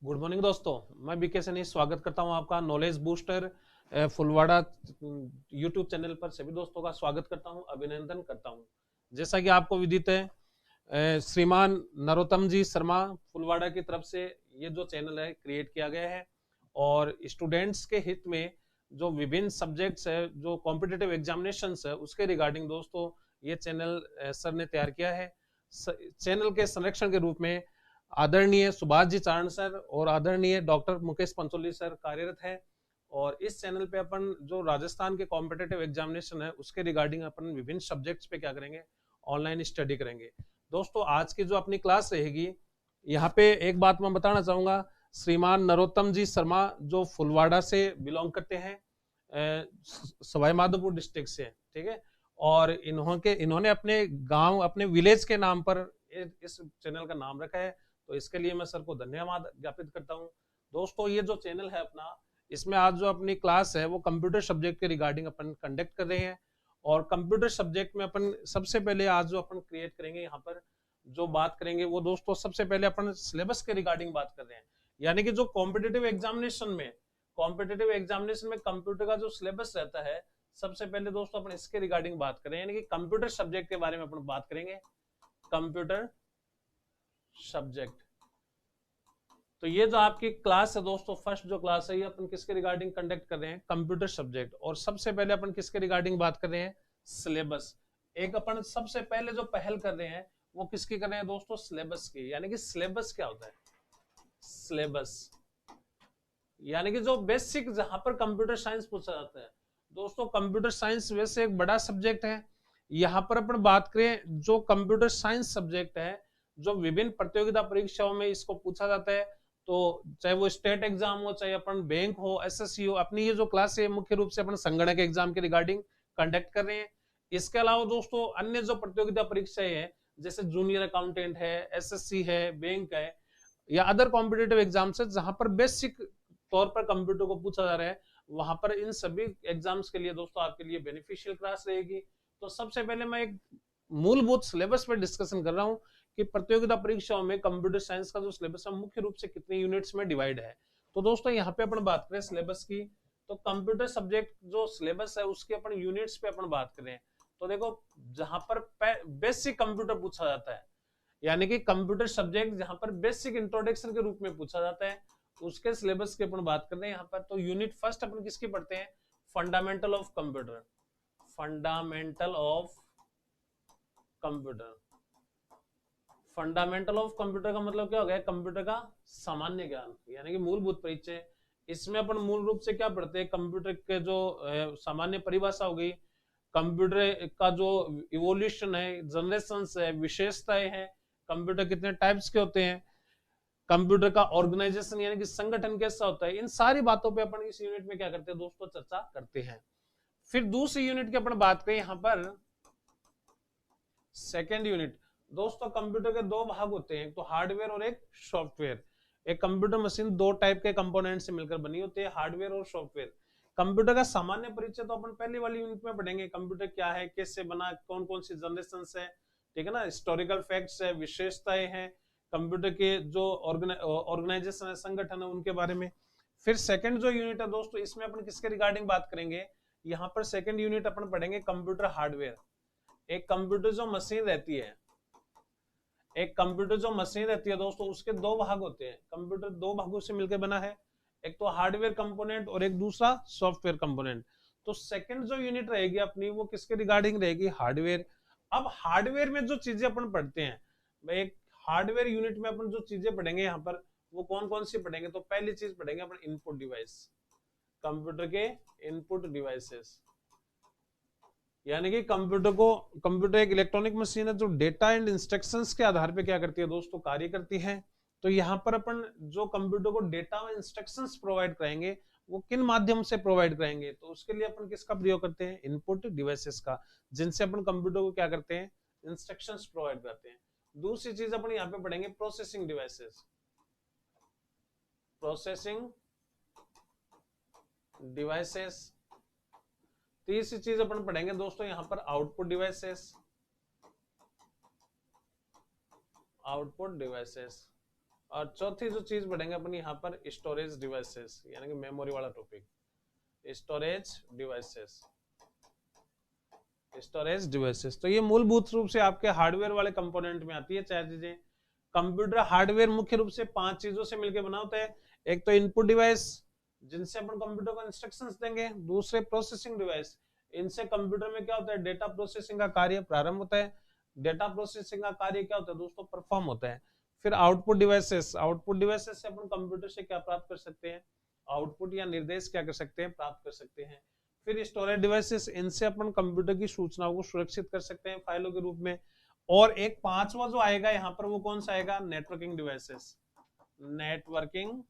Good morning दोस्तों, मैं BK Saini स्वागत करता हूं आपका नॉलेज बूस्टर फुलवाड़ा यूट्यूब चैनल पर। सभी दोस्तों का स्वागत करता हूं, अभिनंदन करता हूं। जैसा कि आपको विदित है, श्रीमान नरोत्तम जी शर्मा फुलवाड़ा की तरफ से ये जो चैनल है क्रिएट किया गया है और स्टूडेंट्स के हित में जो विभिन्न सब्जेक्ट्स है, जो कॉम्पिटिटिव एग्जामिनेशंस है, उसके रिगार्डिंग दोस्तों ये चैनल सर ने तैयार किया है। चैनल के संरक्षण के रूप में आदरणीय सुभाष जी चारण सर और आदरणीय डॉक्टर मुकेश पंचोली सर कार्यरत है। और इस चैनल पे अपन जो राजस्थान के कॉम्पिटिटिव एग्जामिनेशन है उसके रिगार्डिंग अपन विभिन्न सब्जेक्ट्स पे क्या करेंगे, ऑनलाइन स्टडी करेंगे। दोस्तों आज की जो अपनी क्लास रहेगी, यहाँ पे एक बात मैं बताना चाहूंगा, श्रीमान नरोत्तम जी शर्मा जो फुलवाड़ा से बिलोंग करते हैं, सवाई माधोपुर डिस्ट्रिक्ट से, ठीक है। और इन्होंने अपने गांव, अपने विलेज के नाम पर इस चैनल का नाम रखा है, तो इसके लिए मैं सर को धन्यवाद ज्ञापित करता हूं। दोस्तों ये जो चैनल है अपना, इसमें आज जो अपनी क्लास है वो कंप्यूटर सब्जेक्ट के रिगार्डिंग अपन कंडक्ट कर रहे हैं। और कंप्यूटर सब्जेक्ट में अपन सबसे पहले आज जो अपन क्रिएट करेंगे, यहाँ पर जो बात करेंगे वो दोस्तों सबसे पहले अपन सिलेबस के रिगार्डिंग बात कर रहे हैं। यानी कि जो कॉम्पिटिटिव एग्जामिनेशन में कंप्यूटर का जो सिलेबस रहता है, सबसे पहले दोस्तों अपन इसके रिगार्डिंग बात करें, यानी कि कंप्यूटर सब्जेक्ट के बारे में अपन बात करेंगे। कंप्यूटर सब्जेक्ट, तो ये जो आपकी क्लास है दोस्तों, फर्स्ट जो क्लास है, ये अपन किसके रिगार्डिंग कंडक्ट कर रहे हैं, कंप्यूटर सब्जेक्ट। और सबसे पहले अपन किसके रिगार्डिंग बात कर रहे हैं, सिलेबस। एक अपन सबसे पहले जो पहल कर रहे हैं वो किसकी कर रहे हैं दोस्तों, सिलेबस की। यानी कि सिलेबस क्या होता है, सिलेबस यानी कि जो बेसिक, जहां पर कंप्यूटर साइंस पूछा जाता है। दोस्तों कंप्यूटर साइंस वैसे एक बड़ा सब्जेक्ट है। यहाँ पर अपन बात करें, जो कंप्यूटर साइंस सब्जेक्ट है, जो विभिन्न प्रतियोगिता परीक्षाओं में इसको पूछा जाता है, तो चाहे वो स्टेट एग्जाम हो, चाहे अपन बैंक हो, एसएससी हो, अपनी ये जो क्लास है मुख्य रूप से अपन संगणक एग्जाम के रिगार्डिंग कंडक्ट कर रहे हैं। इसके अलावा दोस्तों अन्य जो प्रतियोगिता परीक्षाएं हैं, जैसे जूनियर अकाउंटेंट है, एसएससी है, बैंक है, या अदर कॉम्पिटेटिव एग्जाम्स है, जहां पर बेसिक तौर पर कंप्यूटर को पूछा जा रहा है, वहां पर इन सभी एग्जाम्स के लिए दोस्तों आपके लिए बेनिफिशियल क्लास रहेगी। तो सबसे पहले मैं एक मूलभूत सिलेबस पर डिस्कशन कर रहा हूं कि प्रतियोगिता परीक्षाओं में कंप्यूटर साइंस का जो सिलेबस है मुख्य रूप से कितने यूनिट्स में डिवाइड है। तो दोस्तों यहाँ पे अपन बात करें सिलेबस की, तो कंप्यूटर सब्जेक्ट जो सिलेबस है उसके अपन यूनिट्स पे अपन बात करें, तो देखो जहां पर बेसिक कंप्यूटर पूछा जाता है, यानी कि कंप्यूटर सब्जेक्ट जहां पर बेसिक इंट्रोडक्शन के रूप में पूछा जाता है, उसके सिलेबस की अपन बात कर रहे हैं यहाँ पर। तो यूनिट फर्स्ट अपन किसकी पढ़ते हैं, fundamental of computer. Fundamental of computer, fundamental of computer का मतलब क्या हो गया, कंप्यूटर का सामान्य ज्ञान, यानी कि मूलभूत परिचय। इसमें अपन मूल रूप से क्या पढ़ते हैं, कंप्यूटर के जो सामान्य परिभाषा हो गई, कंप्यूटर का जो इवोल्यूशन है, जनरेशन है, विशेषताएं हैं, कंप्यूटर कितने टाइप्स के होते हैं, कंप्यूटर का ऑर्गेनाइजेशन यानी कि संगठन कैसा होता है, इन सारी बातों पे अपन इस यूनिट में क्या करते हैं दोस्तों, चर्चा करते हैं। फिर दूसरी यूनिट की अपन बात करें यहाँ पर, सेकेंड यूनिट। दोस्तों कंप्यूटर के दो भाग होते हैं, एक तो हार्डवेयर और एक सॉफ्टवेयर। एक कंप्यूटर मशीन दो टाइप के कंपोनेंट से मिलकर बनी होती है, हार्डवेयर और सॉफ्टवेयर। कंप्यूटर का सामान्य परिचय तो अपन पहली वाली यूनिट में पढ़ेंगे, कंप्यूटर क्या है, कैसे बना, कौन कौन सी जनरेशन है, ठीक है ना, हिस्टोरिकल फैक्ट्स है, विशेषताएं हैं, कंप्यूटर के जो ऑर्गेनाइजेशन है, संगठन है, उनके बारे में। फिर सेकंड जो यूनिट है दोस्तों, इसमें अपन किसके रिगार्डिंग बात करेंगे, यहाँ पर सेकंड यूनिट अपन पढ़ेंगे कंप्यूटर हार्डवेयर। एक कंप्यूटर जो मशीन रहती है, एक कंप्यूटर जो मशीन रहती है दोस्तों, उसके दो भाग होते हैं। कंप्यूटर दो भागों से मिलकर बना है, एक तो हार्डवेयर कंपोनेंट और एक दूसरा सॉफ्टवेयर कंपोनेंट। तो सेकंड जो यूनिट रहेगी अपनी, वो किसके रिगार्डिंग रहेगी, हार्डवेयर। अब हार्डवेयर में जो चीजें अपन पढ़ते हैं, एक हार्डवेयर यूनिट में अपन जो चीजें पढ़ेंगे यहाँ पर, वो कौन कौन सी पढ़ेंगे, तो पहली चीज पढ़ेंगे अपन इनपुट डिवाइस, कंप्यूटर के इनपुट डिवाइसेस। यानी कि कंप्यूटर एक इलेक्ट्रॉनिक मशीन है जो डेटा एंड इंस्ट्रक्शंस के आधार पे क्या करती है दोस्तों, कार्य करती है। तो यहाँ पर अपन जो कंप्यूटर को डेटा और इंस्ट्रक्शंस प्रोवाइड कराएंगे, वो किन माध्यम से प्रोवाइड कराएंगे, तो उसके लिए अपन किसका प्रयोग करते हैं, इनपुट डिवाइसेस का, जिनसे अपन कंप्यूटर को क्या करते हैं, इंस्ट्रक्शंस प्रोवाइड करते हैं। दूसरी चीज अपन यहाँ पे पढ़ेंगे प्रोसेसिंग डिवाइसेस, प्रोसेसिंग डिवाइसेस। तीसरी चीज अपन पढ़ेंगे दोस्तों यहाँ पर आउटपुट डिवाइसेस, आउटपुट डिवाइसेस। और चौथी जो चीज बढ़ेंगे अपनी यहाँ पर स्टोरेज डिवाइसेस, यानी कि मेमोरी वाला topic, storage devices, storage devices. तो ये मूलभूत रूप से आपके हार्डवेयर वाले कंपोनेंट में आती है चार चीजें। कंप्यूटर हार्डवेयर मुख्य रूप से 5 चीजों से मिलकर बना होता है। एक तो इनपुट डिवाइस, जिनसे अपन कंप्यूटर को इंस्ट्रक्शंस देंगे। दूसरे प्रोसेसिंग डिवाइस, इनसे कंप्यूटर में क्या होता है, डेटा प्रोसेसिंग का कार्य प्रारंभ होता है। डेटा प्रोसेसिंग का कार्य क्या होता है दोस्तों, परफॉर्म होता है। फिर आउटपुट डिवाइसेस, आउटपुट डिवाइसेस से अपन कंप्यूटर से क्या प्राप्त कर सकते हैं, आउटपुट या निर्देश क्या कर सकते हैं, प्राप्त कर सकते हैं। फिर स्टोरेज डिवाइसेस, इनसे अपन कंप्यूटर की सूचनाओं को सुरक्षित कर सकते हैं फाइलों के रूप में। और एक पांचवा जो आएगा यहाँ पर वो कौन सा आएगा, networking devices, networking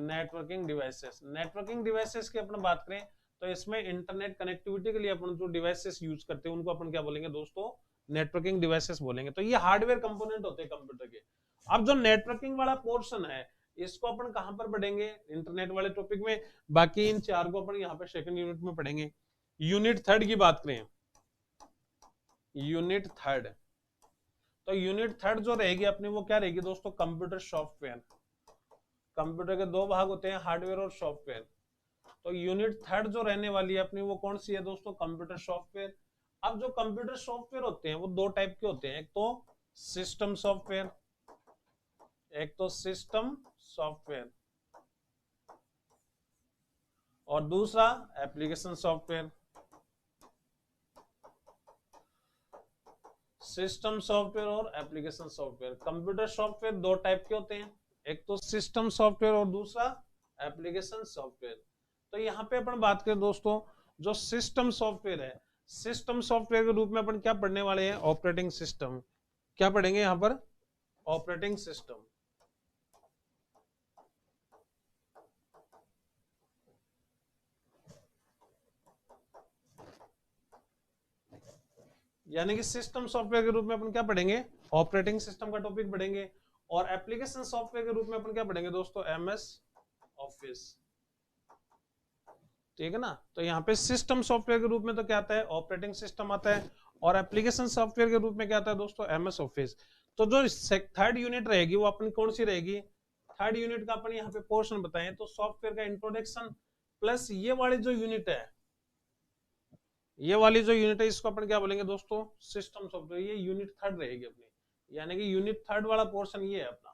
networking devices. Networking devices की अपन बात करें तो इसमें इंटरनेट कनेक्टिविटी के लिए अपन जो डिवाइसेस यूज करते हैं उनको अपन क्या बोलेंगे दोस्तों, नेटवर्किंग डिवाइसेस बोलेंगे। तो ये हार्डवेयर कंपोनेंट होते हैं कंप्यूटर के। अब जो नेटवर्किंग वाला पोर्शन है इसको अपन कहां पर पढ़ेंगे, इंटरनेट वाले टॉपिक में। बाकी इन चार को अपन यहाँ पे सेकंड यूनिट में पढ़ेंगे। यूनिट थर्ड की बात करें, यूनिट थर्ड, तो यूनिट थर्ड जो रहेगी अपनी वो क्या रहेगी दोस्तों, कंप्यूटर सॉफ्टवेयर। कंप्यूटर के दो भाग होते हैं, हार्डवेयर और सॉफ्टवेयर। तो यूनिट थर्ड जो रहने वाली है अपनी वो कौन सी है दोस्तों, कंप्यूटर सॉफ्टवेयर। अब जो कंप्यूटर सॉफ्टवेयर होते हैं वो दो टाइप के होते हैं, एक तो सिस्टम सॉफ्टवेयर, एक तो सिस्टम सॉफ्टवेयर, और दूसरा एप्लीकेशन सॉफ्टवेयर। सिस्टम सॉफ्टवेयर और एप्लीकेशन सॉफ्टवेयर। कंप्यूटर सॉफ्टवेयर दो टाइप के होते हैं, एक तो सिस्टम सॉफ्टवेयर और दूसरा एप्लीकेशन सॉफ्टवेयर। तो यहाँ पे अपन बात करें दोस्तों, जो सिस्टम सॉफ्टवेयर है, सिस्टम सॉफ्टवेयर के रूप में अपन क्या पढ़ने वाले हैं, ऑपरेटिंग सिस्टम। क्या पढ़ेंगे यहाँ पर, ऑपरेटिंग सिस्टम। यानी कि सिस्टम सॉफ्टवेयर के रूप में अपन क्या पढ़ेंगे, ऑपरेटिंग सिस्टम का टॉपिक पढ़ेंगे। और एप्लीकेशन सॉफ्टवेयर के रूप में अपन क्या पढ़ेंगे दोस्तों, एमएस ऑफिस। ठीक है ना। तो यहाँ पे सिस्टम सॉफ्टवेयर के रूप में तो क्या आता है, ऑपरेटिंग सिस्टम आता है। और एप्लीकेशन सॉफ्टवेयर के रूप में क्या आता है दोस्तों, एमएस ऑफिस। तो जो थर्ड यूनिट रहेगी वो अपनी कौन सी रहेगी, थर्ड यूनिट का अपन यहाँ पे पोर्शन बताएं तो सॉफ्टवेयर का इंट्रोडक्शन प्लस ये वाली जो यूनिट है, ये वाली जो यूनिट है इसको अपन क्या बोलेंगे दोस्तों, सिस्टम सॉफ्टवेयर। ये यूनिट थर्ड रहेगी अपनी, यानी कि यूनिट थर्ड वाला पोर्शन ये है अपना।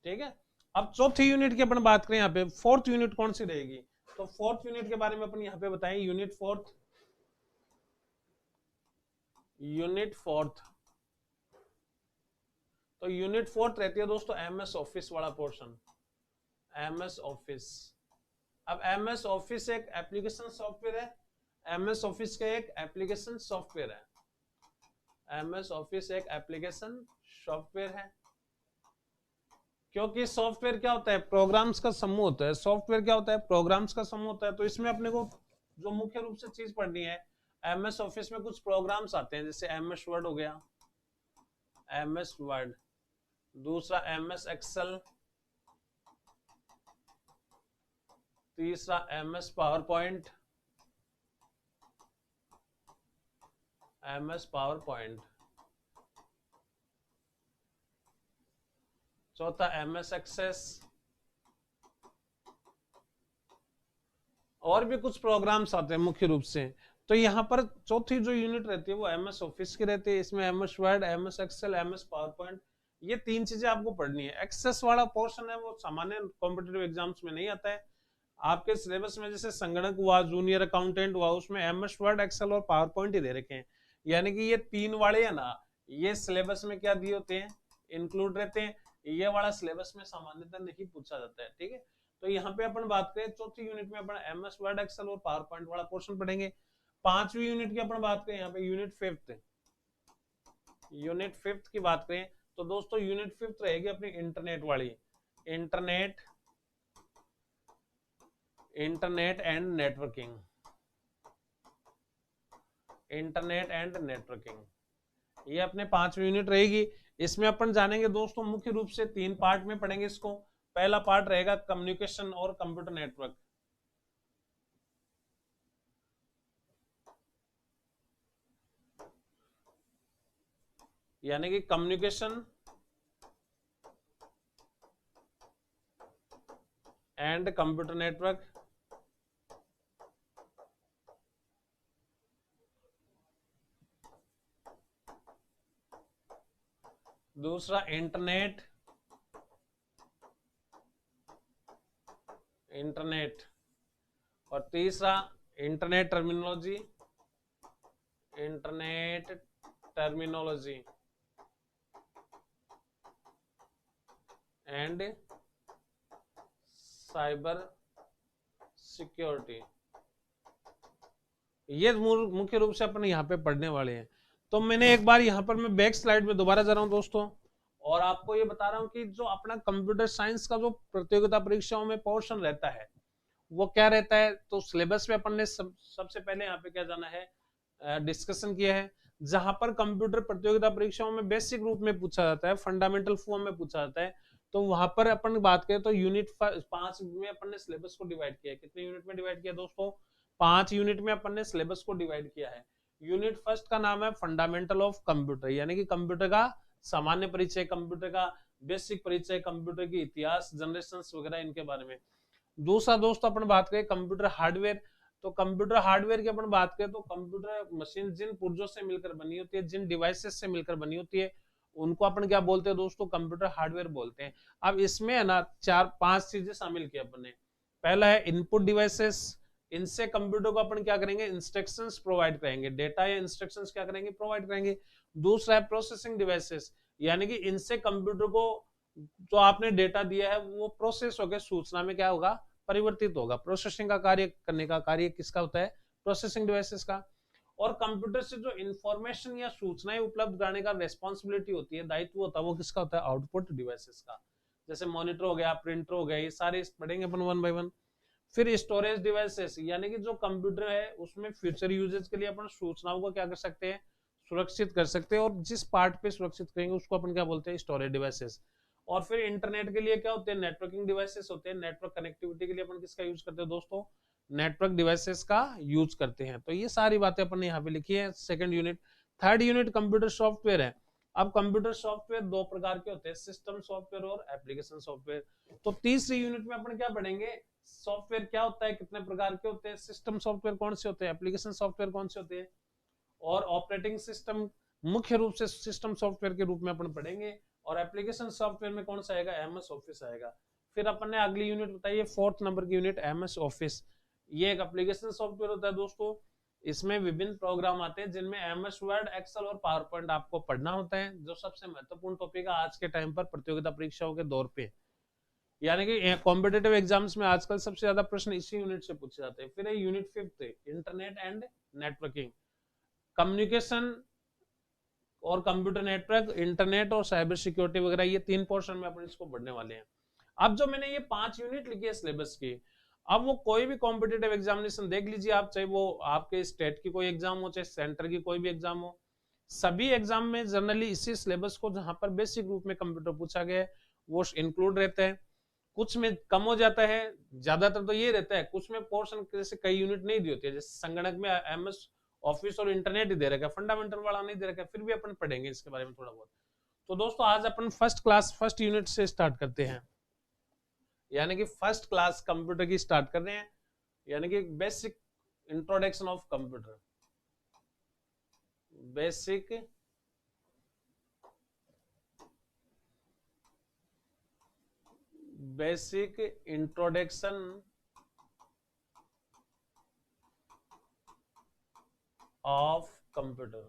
ठीक है। अब चौथी यूनिट की अपन बात करें यहाँ पे, फोर्थ यूनिट कौन सी रहेगी, तो फोर्थ यूनिट के बारे में अपन यहाँ पे बताएं, यूनिट फोर्थ। यूनिट फोर्थ, तो यूनिट फोर्थ रहती है दोस्तों एमएस ऑफिस वाला पोर्शन, एमएस ऑफिस। अब एमएस ऑफिस एक एप्लीकेशन सॉफ्टवेयर है, एमएस ऑफिस का एक एप्लीकेशन सॉफ्टवेयर है, एमएस ऑफिस एक एप्लीकेशन सॉफ्टवेयर है। क्योंकि सॉफ्टवेयर क्या होता है, प्रोग्राम्स का समूह होता है। सॉफ्टवेयर क्या होता है, प्रोग्राम्स का समूह होता है। तो इसमें अपने को जो मुख्य रूप से चीज पढ़नी है, एमएस ऑफिस में कुछ प्रोग्राम्स आते हैं, जैसे एमएस वर्ड हो गया, एमएस वर्ड। दूसरा एमएस एक्सेल, तीसरा MS power point, MS power point. चौथा एमएस एक्सेस। और भी कुछ प्रोग्राम्स आते हैं मुख्य रूप से। तो यहाँ पर चौथी जो यूनिट रहती है वो एमएस ऑफिस की रहती है। इसमें MS Word, MS Excel, MS PowerPoint, ये तीन चीजें आपको पढ़नी है। एक्सेस वाला पोर्शन है वो सामान्य कॉम्पिटेटिव एग्जाम्स में नहीं आता है। आपके सिलेबस में जैसे संगणक हुआ, जूनियर अकाउंटेंट हुआ, उसमें एमएस वर्ड, एक्सेल और पावर पॉइंट ही दे रखे हैं। यानी कि ये तीन वाले है ना, ये सिलेबस में क्या दिए होते हैं, इंक्लूड रहते हैं। ये वाला सिलेबस में सामान्यतः नहीं पूछा जाता है। ठीक है। तो यहाँ पे अपन बात करें चौथी यूनिट में अपन एमएस वर्ड, एक्सेल और पावर पॉइंट वाला पोर्शन पढ़ेंगे। पांचवी यूनिट की अपन बात करें यहाँ पे यूनिट फिफ्थ, यूनिट फिफ्थ की बात करें तो दोस्तों यूनिट फिफ्थ रहेगी अपनी इंटरनेट वाली, internet, internet and networking, internet and networking. ये अपने पांचवी यूनिट रहेगी। इसमें अपन जानेंगे दोस्तों मुख्य रूप से तीन पार्ट में पढ़ेंगे इसको। पहला पार्ट रहेगा कम्युनिकेशन और कंप्यूटर नेटवर्क, यानी कि कम्युनिकेशन एंड कंप्यूटर नेटवर्क, दूसरा इंटरनेट, और तीसरा internet terminology, and cyber security. ये मुख्य रूप से अपन यहाँ पे पढ़ने वाले हैं। तो मैंने एक बार यहाँ पर मैं बैक स्लाइड में दोबारा जा रहा हूँ दोस्तों, और आपको ये बता रहा हूँ कि जो अपना कंप्यूटर साइंस का जो प्रतियोगिता परीक्षाओं में पोर्शन रहता है वो क्या रहता है। तो सिलेबस में अपन ने सबसे पहले यहाँ पे क्या जाना है, डिस्कशन किया है, जहां पर कंप्यूटर प्रतियोगिता परीक्षाओं में बेसिक रूप में पूछा जाता है, फंडामेंटल फॉर्म में पूछा जाता है। तो वहां पर अपन बात करें तो यूनिट 5 में अपन ने सिलेबस को डिवाइड किया है। कितने यूनिट में डिवाइड किया दोस्तों? 5 यूनिट में अपन ने सिलेबस को डिवाइड किया है। यूनिट फर्स्ट का नाम है फंडामेंटल ऑफ कंप्यूटर, यानी कि कंप्यूटर का सामान्य परिचय, कंप्यूटर का बेसिक परिचय, कंप्यूटर की इतिहास, जनरेशन वगैरह इनके बारे में। दूसरा दोस्तों अपन बात करें कंप्यूटर हार्डवेयर, तो कंप्यूटर हार्डवेयर की अपन बात करें तो कंप्यूटर मशीन जिन पुर्जों से मिलकर बनी होती है, जिन डिवाइसेस से मिलकर बनी होती है, उनको अपन क्या बोलते हैं दोस्तों? कंप्यूटर हार्डवेयर बोलते हैं। अब इसमें है ना 4-5 चीजें शामिल की अपन ने। पहला है इनपुट डिवाइसेस, इनसे कंप्यूटर को अपन क्या करेंगे? इंस्ट्रक्शंस प्रोवाइड करेंगे, डेटा या इंस्ट्रक्शंस क्या करेंगे? प्रोवाइड करेंगे। दूसरा है प्रोसेसिंग डिवाइसेस, यानी कि इनसे कंप्यूटर को जो आपने डेटा दिया है वो प्रोसेस होकर सूचना में क्या होगा? परिवर्तित होगा। प्रोसेसिंग का कार्य करने का कार्य किसका होता है? प्रोसेसिंग डिवाइसेस का। और कंप्यूटर से जो इंफॉर्मेशन या सूचनाएं उपलब्ध कराने का रेस्पॉन्सिबिलिटी होती है, दायित्व होता है, वो किसका होता है? आउटपुट डिवाइसेस का। जैसे मॉनिटर हो गया, प्रिंटर हो गया, ये सारे पढ़ेंगे अपन वन बाय वन। फिर स्टोरेज डिवाइसेस, यानी कि जो कंप्यूटर है उसमें फ्यूचर यूजेज के लिए अपन सूचनाओं को क्या कर सकते हैं? सुरक्षित कर सकते हैं, और जिस पार्ट पे सुरक्षित करेंगे उसको अपन क्या बोलते हैं? Storage devices. और फिर इंटरनेट के लिए क्या होते हैं? नेटवर्किंग डिवाइसेस होते हैं। नेटवर्क कनेक्टिविटी के लिए अपन किसका यूज करते हैं दोस्तों? नेटवर्क डिवाइसेस का यूज करते हैं। तो ये सारी बातें अपन ने यहाँ पे लिखी है। Second unit. Third unit computer software है। अब कंप्यूटर सॉफ्टवेयर दो प्रकार के होते हैं, सिस्टम सॉफ्टवेयर और एप्लीकेशन सॉफ्टवेयर। तो तीसरी यूनिट में अपन क्या पढ़ेंगे? सॉफ्टवेयर क्या होता है, कितने प्रकार के होते हैं, सिस्टम सॉफ्टवेयर कौन से होते हैं, एप्लीकेशन सॉफ्टवेयर कौन से होते हैं, और ऑपरेटिंग सिस्टम मुख्य रूप से सिस्टम सॉफ्टवेयर के रूप में अपन पढ़ेंगे। और एप्लीकेशन सॉफ्टवेयर में कौन सा आएगा? एमएस ऑफिस आएगा। फिर अपन ने अगली यूनिट बताई, फोर्थ नंबर की यूनिट, एमएस ऑफिस। ये एक एप्लीकेशन सॉफ्टवेयर होता है दोस्तों। इसमें विभिन्न प्रोग्राम आते हैं जिनमें एमएस वर्ड, एक्सेल और पावर पॉइंट आपको पढ़ना होता है, जो सबसे महत्वपूर्ण टॉपिक है आज के टाइम पर प्रतियोगिता परीक्षाओं के दौर पे। यानी कि कॉम्पिटेटिव एग्जाम्स में आजकल सबसे ज्यादा प्रश्न इसी यूनिट से पूछे जाते हैं। फिर unit fifth, internet and networking. Communication और कंप्यूटर नेटवर्क, इंटरनेट और साइबर सिक्योरिटी वगैरह, ये 3 पोर्शन में अपन इसको पढ़ने वाले हैं। अब जो मैंने ये 5 यूनिट लिखी है सिलेबस की, अब वो कोई भी कॉम्पिटेटिव एग्जामिनेशन देख लीजिए आप, चाहे वो आपके स्टेट की कोई एग्जाम हो, चाहे सेंटर की कोई भी एग्जाम हो, सभी एग्जाम में जनरली इसी सिलेबस को, जहां पर बेसिक रूप में कंप्यूटर पूछा गया है, वो इंक्लूड रहता है। कुछ में कम हो जाता है, ज्यादातर तो ये रहता है। कुछ में पोर्शन जैसे कई यूनिट नहीं दी होती है, जैसे संगणक में एमएस ऑफिस और इंटरनेट ही दे रखा है, फंडामेंटल वाला नहीं दे रखा है, फिर भी अपन पढ़ेंगे इसके बारे में थोड़ा बहुत। तो दोस्तों आज अपन फर्स्ट यूनिट से स्टार्ट करते हैं, यानी कि फर्स्ट क्लास कंप्यूटर की स्टार्ट कर रहे हैं, यानी कि basic introduction of computer. Basic introduction of computer,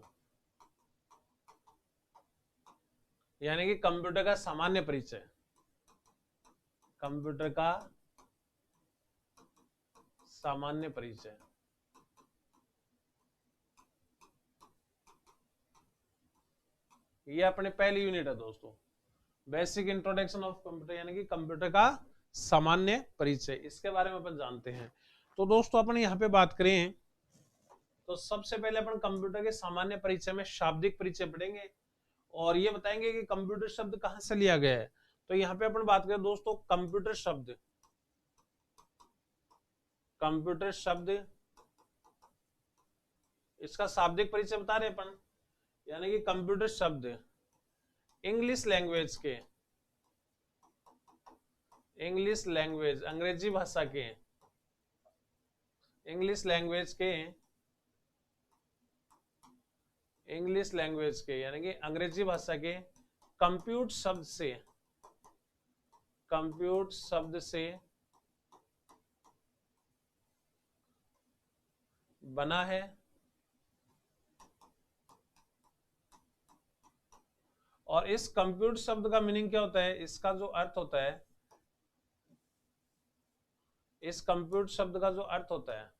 यानी कि कंप्यूटर का सामान्य परिचय। कंप्यूटर का सामान्य परिचय, ये अपने पहली यूनिट है दोस्तों। बेसिक इंट्रोडक्शन ऑफ कंप्यूटर, यानी कि कंप्यूटर का सामान्य परिचय, इसके बारे में अपन जानते हैं। तो दोस्तों अपन यहाँ पे बात करें तो सबसे पहले अपन कंप्यूटर के सामान्य परिचय में शाब्दिक परिचय पढ़ेंगे, और ये बताएंगे कि कंप्यूटर शब्द कहां से लिया गया है। तो यहाँ पे अपन बात करें दोस्तों, कंप्यूटर शब्द इसका शाब्दिक परिचय बता रहे अपन, यानी कि कंप्यूटर शब्द इंग्लिश लैंग्वेज के इंग्लिश लैंग्वेज, अंग्रेजी भाषा के, इंग्लिश लैंग्वेज के, इंग्लिश लैंग्वेज के यानी कि अंग्रेजी भाषा के कंप्यूट शब्द से, कंप्यूट शब्द से बना है और इस कंप्यूट शब्द का मीनिंग क्या होता है, इसका जो अर्थ होता है, इस कंप्यूट शब्द का जो अर्थ होता है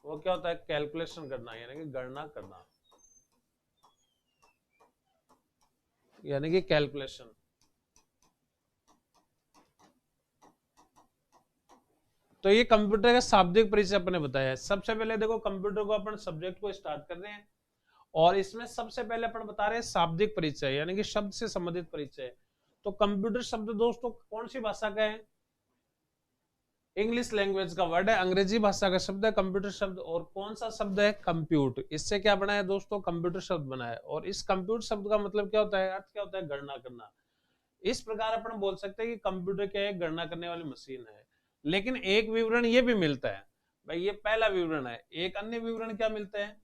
वो क्या होता है, कैलकुलेशन करना यानी कि गणना करना, यानी कि कैलकुलेशन। तो ये कंप्यूटर का शाब्दिक परिचय अपने बताया है। सबसे पहले देखो कंप्यूटर को अपन सब्जेक्ट को स्टार्ट कर रहे हैं और इसमें सबसे पहले अपन बता रहे हैं शाब्दिक परिचय यानी कि शब्द से संबंधित परिचय। तो कंप्यूटर शब्द दोस्तों कौन सी भाषा का है, इंग्लिश लैंग्वेज का वर्ड है, अंग्रेजी भाषा का शब्द है कंप्यूटर शब्द। और कौन सा शब्द है, कंप्यूट। इससे क्या बना है दोस्तों, कंप्यूटर शब्द बना है। और इस कंप्यूटर शब्द का मतलब क्या होता है, अर्थ क्या होता है, गणना करना। इस प्रकार अपन बोल सकते हैं कि कंप्यूटर क्या है, गणना करने वाली मशीन है। लेकिन एक विवरण ये भी मिलता है भाई, ये पहला विवरण है। एक अन्य विवरण क्या मिलता है,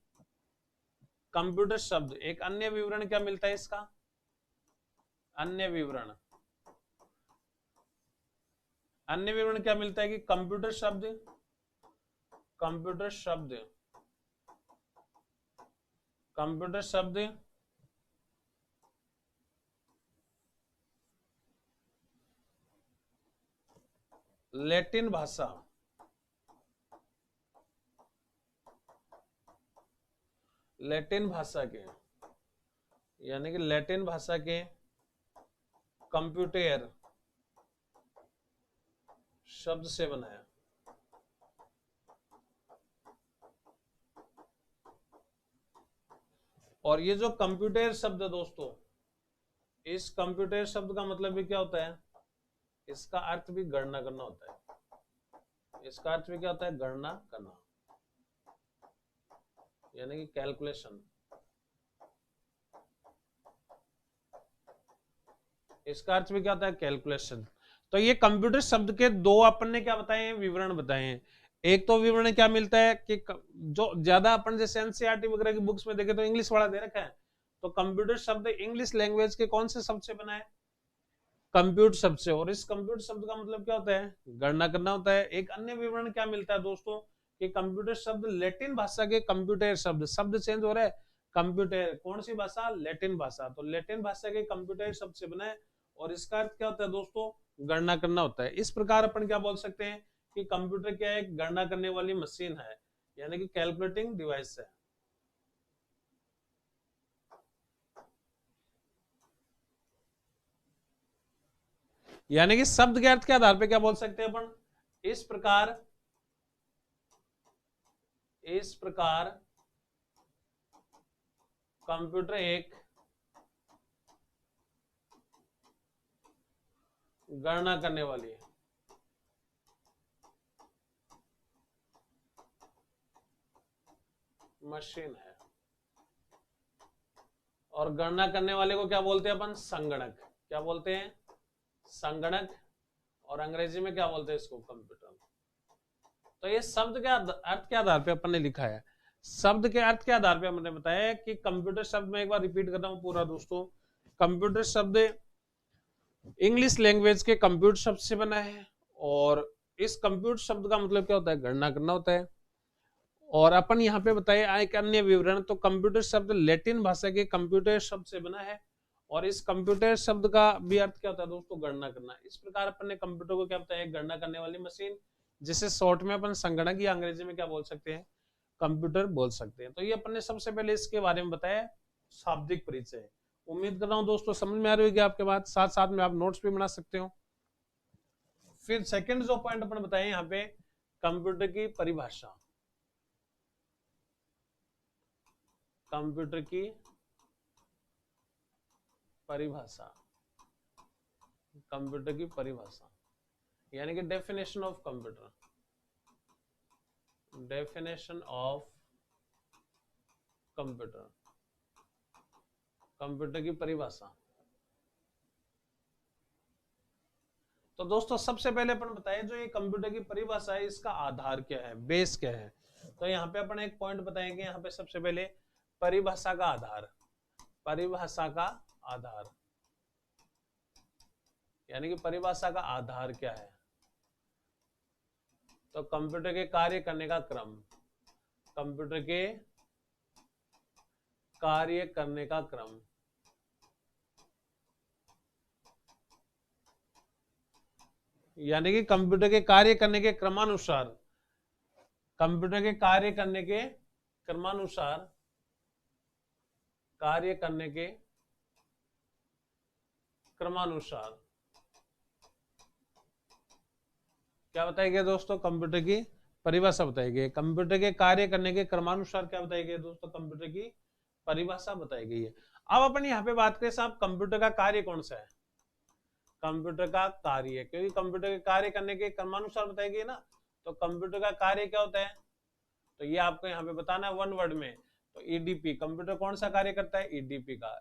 कंप्यूटर शब्द, एक अन्य विवरण क्या मिलता है इसका, अन्य विवरण, अन्य विवरण क्या मिलता है कि कंप्यूटर शब्द, कंप्यूटर शब्द, कंप्यूटर शब्द लैटिन भाषा, लैटिन भाषा के यानी कि लैटिन भाषा के कंप्यूटर शब्द से बना है। और ये जो कंप्यूटर शब्द है दोस्तों, इस कंप्यूटर शब्द का मतलब भी क्या होता है, इसका अर्थ भी गणना करना होता है। इसका अर्थ भी क्या होता है, गणना करना यानी कि कैलकुलेशन। इसका अर्थ भी क्या होता है, कैलकुलेशन। तो ये कंप्यूटर शब्द के दो अपन ने क्या बताए हैं, विवरण बताए हैं। एक तो विवरण क्या मिलता है कि जो ज्यादा अपन जैसे एनसीईआरटी वगैरह की बुक्स में देखे तो इंग्लिश वाला दे रखा है। तो कंप्यूटर शब्द इंग्लिश लैंग्वेज के कौन से शब्द से बना है, कंप्यूट शब्द से। और इस कंप्यूट शब्द का मतलब क्या होता है, गणना करना होता है। एक अन्य विवरण क्या मिलता है दोस्तों कि कंप्यूटर शब्द लैटिन भाषा के कंप्यूटर शब्द, शब्द चेंज हो रहा है, कंप्यूटर कौन सी भाषा, लैटिन भाषा, तो लैटिन भाषा के कंप्यूटर शब्द से बना है। और इसका अर्थ क्या होता है दोस्तों, गणना करना होता है। इस प्रकार अपन क्या बोल सकते हैं कि कंप्यूटर क्या है, गणना करने वाली मशीन है यानी कि कैलकुलेटिंग डिवाइस है। यानी कि शब्द के अर्थ के आधार पे क्या बोल सकते हैं अपन, इस प्रकार, इस प्रकार कंप्यूटर एक गणना करने वाली मशीन है। और गणना करने वाले को क्या बोलते हैं अपन, संगणक। क्या बोलते हैं, संगणक। और अंग्रेजी में क्या बोलते हैं इसको, कंप्यूटर। तो ये शब्द के अर्थ के आधार पे अपन ने लिखा है। शब्द के अर्थ के आधार पे हमने बताया कि कंप्यूटर शब्द में, एक बार रिपीट कर रहा हूं पूरा दोस्तों, कंप्यूटर शब्द इंग्लिश लैंग्वेज के कंप्यूटर शब्द से बना है। और इस कंप्यूटर शब्द का मतलब क्या होता है, गणना करना होता है। और अपन यहाँ पे बताए एक अन्य विवरण, तो कंप्यूटर शब्द लैटिन भाषा के कंप्यूटर शब्द से बना है। और इस कंप्यूटर शब्द का भी अर्थ क्या होता है दोस्तों, गणना करना। इस प्रकार अपन ने कंप्यूटर को क्या बताया, गणना करने वाली मशीन, जिसे शॉर्ट में अपन संगणक या अंग्रेजी में क्या बोल सकते हैं, कंप्यूटर बोल सकते हैं। तो ये अपन ने सबसे पहले इसके बारे में बताया, शाब्दिक परिचय। उम्मीद कर रहा हूँ दोस्तों समझ में आ रही होगी आपके बात, साथ साथ में आप नोट्स भी बना सकते हो। फिर सेकंड जो पॉइंट अपन बताए यहाँ पे, कंप्यूटर की परिभाषा, कंप्यूटर की परिभाषा, कंप्यूटर की परिभाषा यानी कि definition of computer, definition of computer, computer की परिभाषा। तो दोस्तों सबसे पहले अपन बताएं जो ये कंप्यूटर की परिभाषा है इसका आधार क्या है, बेस क्या है। तो यहाँ पे अपन एक पॉइंट बताएंगे, यहाँ पे सबसे पहले परिभाषा का आधार, परिभाषा का आधार यानी कि परिभाषा का आधार क्या है। तो कंप्यूटर के कार्य करने का क्रम, कंप्यूटर के कार्य करने का क्रम, यानी कि कंप्यूटर के कार्य करने के क्रमानुसार, कंप्यूटर के कार्य करने के क्रमानुसार, कार्य करने के क्रमानुसार क्या बताई गई दोस्तों, कंप्यूटर की परिभाषा बताई गई। कंप्यूटर के कार्य करने के क्रमानुसार क्या बताई गई दोस्तों, कंप्यूटर की परिभाषा बताई गई है। अब अपन यहाँ पे बात करें साहब कंप्यूटर का कार्य कौन सा है, कंप्यूटर का कार्य, क्योंकि कंप्यूटर के कार्य करने के क्रमानुसार बताई गई ना, तो कंप्यूटर का कार्य क्या होता है, तो ये आपको यहाँ पे बताना है वन वर्ड में। तो ईडीपी, कंप्यूटर कौन सा कार्य करता है, ईडीपी का,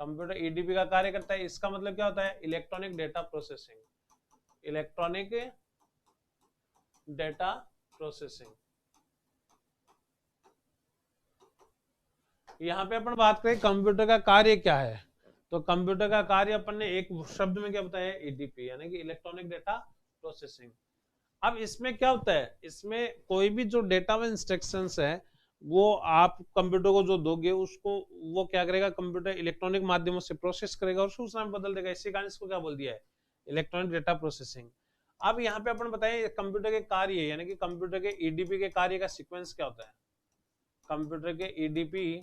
कंप्यूटर ईडीपी का कार्य करता है। इसका मतलब क्या होता है, electronic data processing, electronic data processing. यहाँ पे अपन बात करें कंप्यूटर का कार्य क्या है, तो कंप्यूटर का कार्य अपन ने एक शब्द में क्या बताया, ईडीपी यानी कि इलेक्ट्रॉनिक डेटा प्रोसेसिंग। अब इसमें क्या होता है, इसमें कोई भी जो डेटा में इंस्ट्रक्शंस है वो आप कंप्यूटर को जो दोगे उसको वो क्या करेगा, कंप्यूटर इलेक्ट्रॉनिक माध्यमों से प्रोसेस करेगा और सूचना में बदल देगा। इसी कारण इसको क्या बोल दिया है, इलेक्ट्रॉनिक डेटा प्रोसेसिंग। अब यहाँ पे अपन बताएं कंप्यूटर के कार्य यानी कि कंप्यूटर के ईडीपी के कार्य का सीक्वेंस क्या होता है, कंप्यूटर के ईडीपी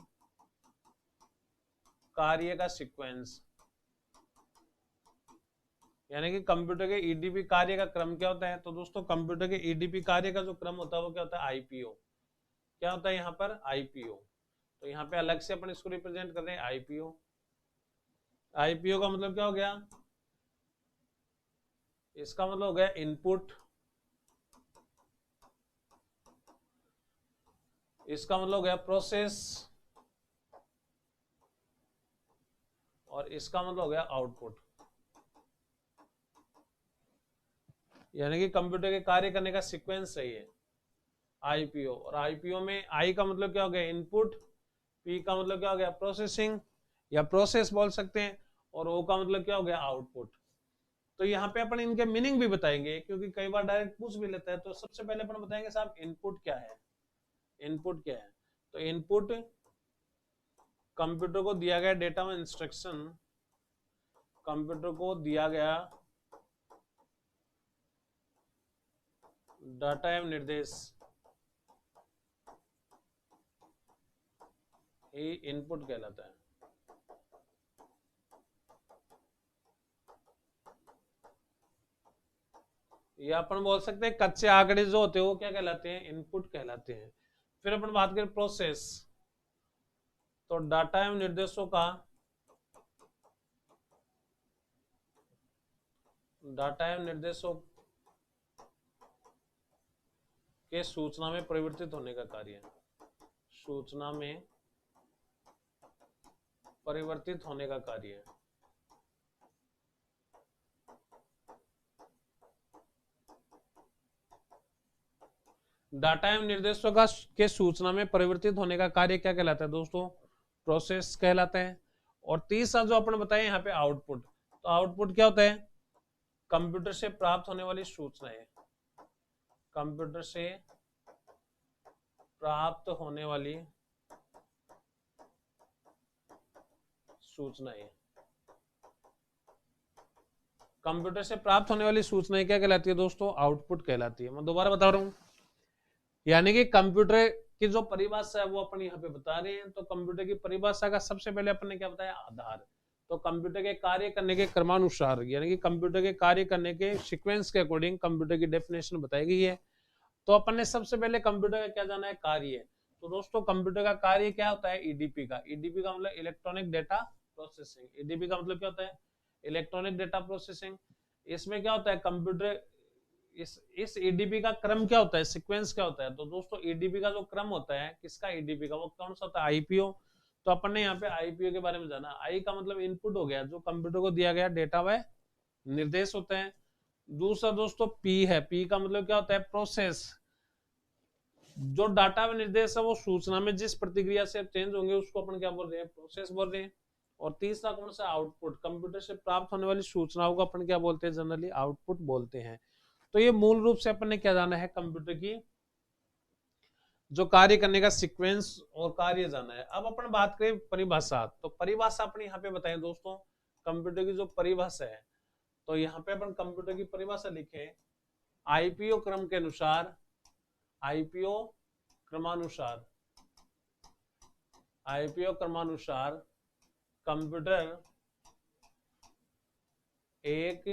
कार्य का सीक्वेंस यानी कि कंप्यूटर के ईडीपी कार्य का क्रम क्या होता है। तो दोस्तों कंप्यूटर के ईडीपी कार्य का जो क्रम होता है वो क्या होता है, आईपीओ। क्या होता है यहाँ पर, आईपीओ। तो यहाँ पे अलग से अपन इसको रिप्रेजेंट कर रहे हैं आईपीओ। आईपीओ का मतलब क्या हो गया, इसका मतलब हो गया इनपुट, इसका मतलब हो गया प्रोसेस, और इसका मतलब हो गया आउटपुट। यानी कि कंप्यूटर के कार्य करने का सीक्वेंस सही है आईपीओ, और आईपीओ में आई का मतलब क्या हो गया, इनपुट, पी का मतलब क्या हो गया, प्रोसेसिंग या प्रोसेस बोल सकते हैं, और ओ का मतलब क्या हो गया, आउटपुट। तो यहाँ पे अपन इनके मीनिंग भी बताएंगे क्योंकि कई बार डायरेक्ट पूछ भी लेता है। तो सबसे पहले अपन बताएंगे साहब इनपुट क्या है, इनपुट क्या है। तो इनपुट कंप्यूटर को दिया गया डेटा में इंस्ट्रक्शन, कंप्यूटर को दिया गया डाटा एवं निर्देश ही इनपुट कहलाता है। या अपन बोल सकते हैं कच्चे आंकड़े जो होते हैं वो क्या कहलाते हैं, इनपुट कहलाते हैं। फिर अपन बात करें प्रोसेस, तो डाटा एवं निर्देशों का, डाटा एवं निर्देशों के सूचना में परिवर्तित होने का कार्य, सूचना में परिवर्तित होने का कार्य है। डाटा एवं निर्देशों का के सूचना में परिवर्तित होने का कार्य क्या कहलाता है दोस्तों, प्रोसेस कहलाता है। और तीसरा जो अपन बताए यहाँ पे आउटपुट, तो आउटपुट क्या होता है, कंप्यूटर से प्राप्त होने वाली सूचनाएं, कंप्यूटर से प्राप्त होने वाली सूचनाएं, कंप्यूटर से प्राप्त होने वाली सूचनाएं क्या कहलाती है दोस्तों, आउटपुट कहलाती है। मैं दोबारा बता रहा हूं, यानी कि कंप्यूटर की जो परिभाषा है वो अपन यहाँ पे बता रहे हैं। तो कंप्यूटर की परिभाषा का सबसे पहले अपन ने क्या बताया, आधार। तो कंप्यूटर के कार्य करने के क्रमानुसार यानी कि कंप्यूटर के कार्य करने के सीक्वेंस के अकॉर्डिंग कंप्यूटर की डेफिनेशन बताई गई है। तो अपन ने सबसे पहले कंप्यूटर का क्या जाना है, कार्य। तो दोस्तों कंप्यूटर का कार्य क्या होता है, ईडीपी का, ईडीपी का मतलब इलेक्ट्रॉनिक डेटा प्रोसेसिंग, ईडीपी का मतलब क्या होता है, इलेक्ट्रॉनिक डेटा प्रोसेसिंग। इसमें क्या होता है कंप्यूटर, इस ईडीपी का क्रम क्या होता है, सीक्वेंस क्या होता है। तो दोस्तों ईडीपी का जो क्रम होता है किसका, ईडीपी का, वो कौन सा होता है, आईपीओ। तो अपन ने यहाँ पे आईपीओ के बारे में जाना। आई का मतलब इनपुट हो गया, जो कंप्यूटर को दिया गया डेटा व निर्देश होते हैं। दूसरा दोस्तों पी है, पी का मतलब क्या होता है, प्रोसेस। जो डाटा में निर्देश है वो सूचना में जिस प्रतिक्रिया से चेंज होंगे उसको अपन क्या बोल रहे हैं, प्रोसेस बोल रहे हैं। और तीसरा कौन सा, आउटपुट। कंप्यूटर से प्राप्त होने वाली सूचनाओं को अपन क्या बोलते हैं, जनरली आउटपुट बोलते हैं। तो ये मूल रूप से अपन ने क्या जाना है, कंप्यूटर की जो कार्य करने का सीक्वेंस और कार्य जाना है। अब अपन बात करें परिभाषा, तो परिभाषा अपने यहाँ पे बताएं दोस्तों, कंप्यूटर की जो परिभाषा है, तो यहाँ पे अपन कंप्यूटर की परिभाषा लिखे, आईपीओ क्रम के अनुसार, आईपीओ क्रमानुसार, आईपीओ क्रमानुसार कंप्यूटर एक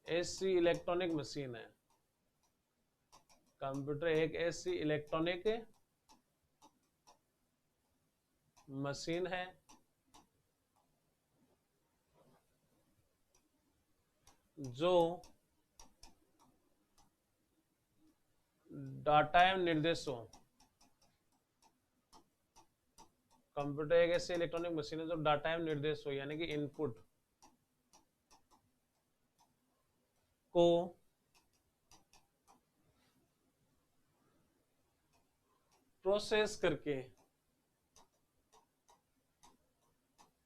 ऐसी इलेक्ट्रॉनिक मशीन है, कंप्यूटर एक ऐसी इलेक्ट्रॉनिक मशीन है जो डाटा एवं निर्देशों, कंप्यूटर एक ऐसी इलेक्ट्रॉनिक मशीन है जो डाटा एवं निर्देशों यानी कि इनपुट को प्रोसेस करके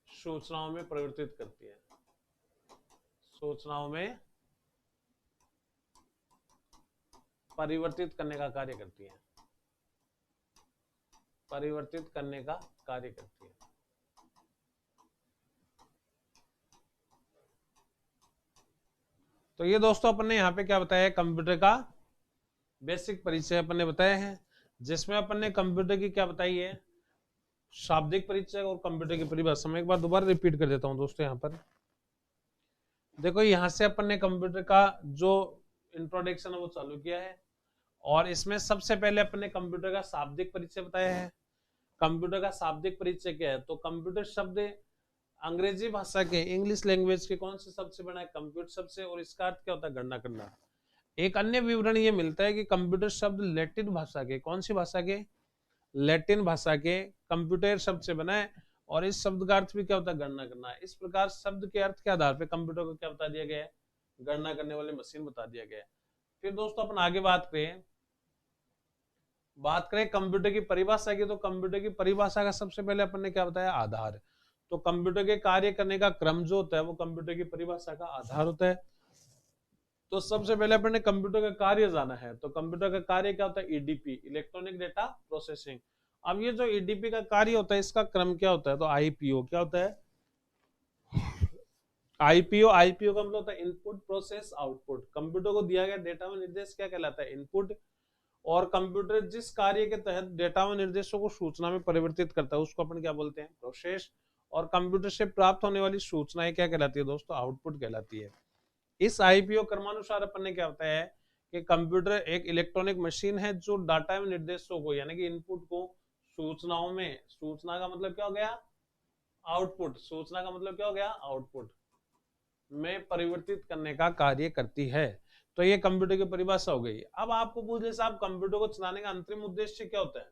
सूचनाओं में परिवर्तित करती है, सूचनाओं में परिवर्तित करने का कार्य करती है, परिवर्तित करने का कार्य करती है। तो ये दोस्तों अपन ने यहाँ पे क्या बताया, कंप्यूटर का बेसिक परिचय अपन ने बताया है, जिसमें अपन ने कंप्यूटर की क्या बताई है, शाब्दिक परिचय और कंप्यूटर की परिभाषा। मैं एक बार दोबारा रिपीट कर देता हूँ दोस्तों। यहाँ पर देखो, यहाँ से अपन ने कंप्यूटर का जो इंट्रोडक्शन है वो चालू किया है, और इसमें सबसे पहले अपन ने कंप्यूटर का शाब्दिक परिचय बताया है। कंप्यूटर का शाब्दिक परिचय क्या है, तो कंप्यूटर शब्द अंग्रेजी भाषा के, इंग्लिश लैंग्वेज के कौन से शब्द से बना है, कंप्यूटर शब्द से, और इसका अर्थ क्या होता है, गणना करना। एक अन्य विवरण ये मिलता है कि कंप्यूटर शब्द लैटिन भाषा के, कौन सी भाषा के, लैटिन भाषा के कंप्यूटर शब्द से बना है, और इस शब्द का अर्थ भी क्या होता है, गणना करना है। इस प्रकार शब्द के अर्थ के आधार पर कंप्यूटर को क्या बता दिया गया है, गणना करने वाली मशीन बता दिया गया है। फिर दोस्तों अपन आगे बात करें कंप्यूटर की परिभाषा की, तो कंप्यूटर की परिभाषा का सबसे पहले अपन ने क्या बताया, आधार। तो कंप्यूटर के कार्य करने का क्रम जो होता है वो कंप्यूटर की परिभाषा का आधार होता है। तो सबसे पहले अपन ने कंप्यूटर का कार्य जाना है, तो कंप्यूटर का कार्य क्या होता है, ईडीपी, इलेक्ट्रॉनिक डेटा प्रोसेसिंग। अब ये जो ईडीपी का कार्य होता है इसका क्रम क्या होता है, तो आईपीओ क्या होता है, आईपीओ, आईपीओ का मतलब होता है इनपुट प्रोसेस आउटपुट। कंप्यूटर को दिया गया डेटा में निर्देश क्या कहलाता है, इनपुट, और कंप्यूटर जिस कार्य के तहत डेटा व निर्देशों को सूचना में परिवर्तित करता है उसको अपन क्या बोलते हैं, प्रोसेस। और कंप्यूटर से प्राप्त होने वाली सूचनाएं क्या कहलाती है दोस्तों, आउटपुट कहलाती है। इस आईपीओ क्रमानुसार अपन ने क्या बताया है कि कंप्यूटर एक इलेक्ट्रॉनिक मशीन है जो डाटा एवं निर्देशों को यानी कि इनपुट को सूचनाओं में, सूचना का मतलब क्या हो गया, आउटपुट, सूचना का मतलब क्या हो गया, आउटपुट में परिवर्तित करने का कार्य करती है। तो ये कंप्यूटर की परिभाषा हो गई। अब आपको पूछ ले साहब कंप्यूटर को चलाने का अंतिम उद्देश्य क्या होता है,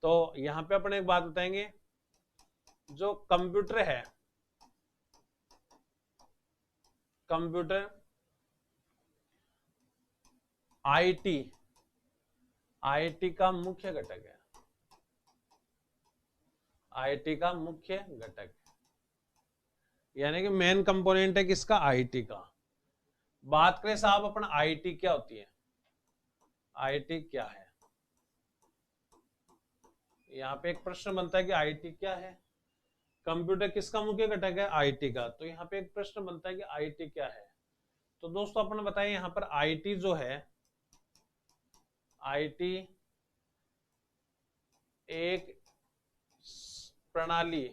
तो यहाँ पे अपन एक बात बताएंगे, जो कंप्यूटर है, कंप्यूटर आईटी, आईटी का मुख्य घटक है, आईटी का मुख्य घटक यानी कि मेन कंपोनेंट है किसका, आईटी का। बात करें साहब अपन आईटी क्या होती है, आईटी क्या है, यहाँ पे एक प्रश्न बनता है कि आईटी क्या है, कंप्यूटर किसका मुख्य घटक है, आईटी का। तो यहाँ पे एक प्रश्न बनता है कि आईटी क्या है। तो दोस्तों अपन बताइए यहाँ पर आईटी जो है, आईटी एक प्रणाली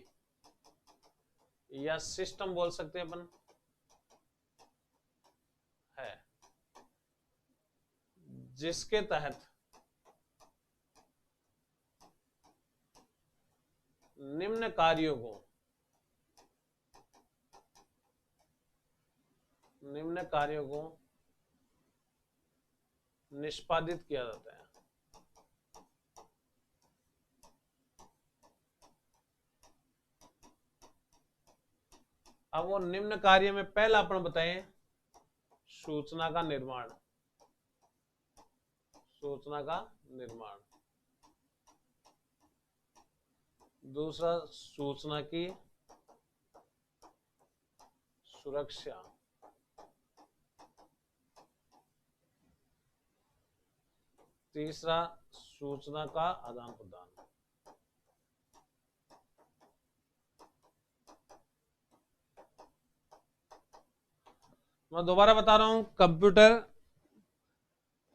या सिस्टम बोल सकते हैं अपन है, जिसके तहत निम्न कार्यों को, निम्न कार्यों को निष्पादित किया जाता है। अब वो निम्न कार्य में पहला अपन बताएं सूचना का निर्माण, सूचना का निर्माण। दूसरा, सूचना की सुरक्षा। तीसरा, सूचना का आदान प्रदान। मैं दोबारा बता रहा हूं, कंप्यूटर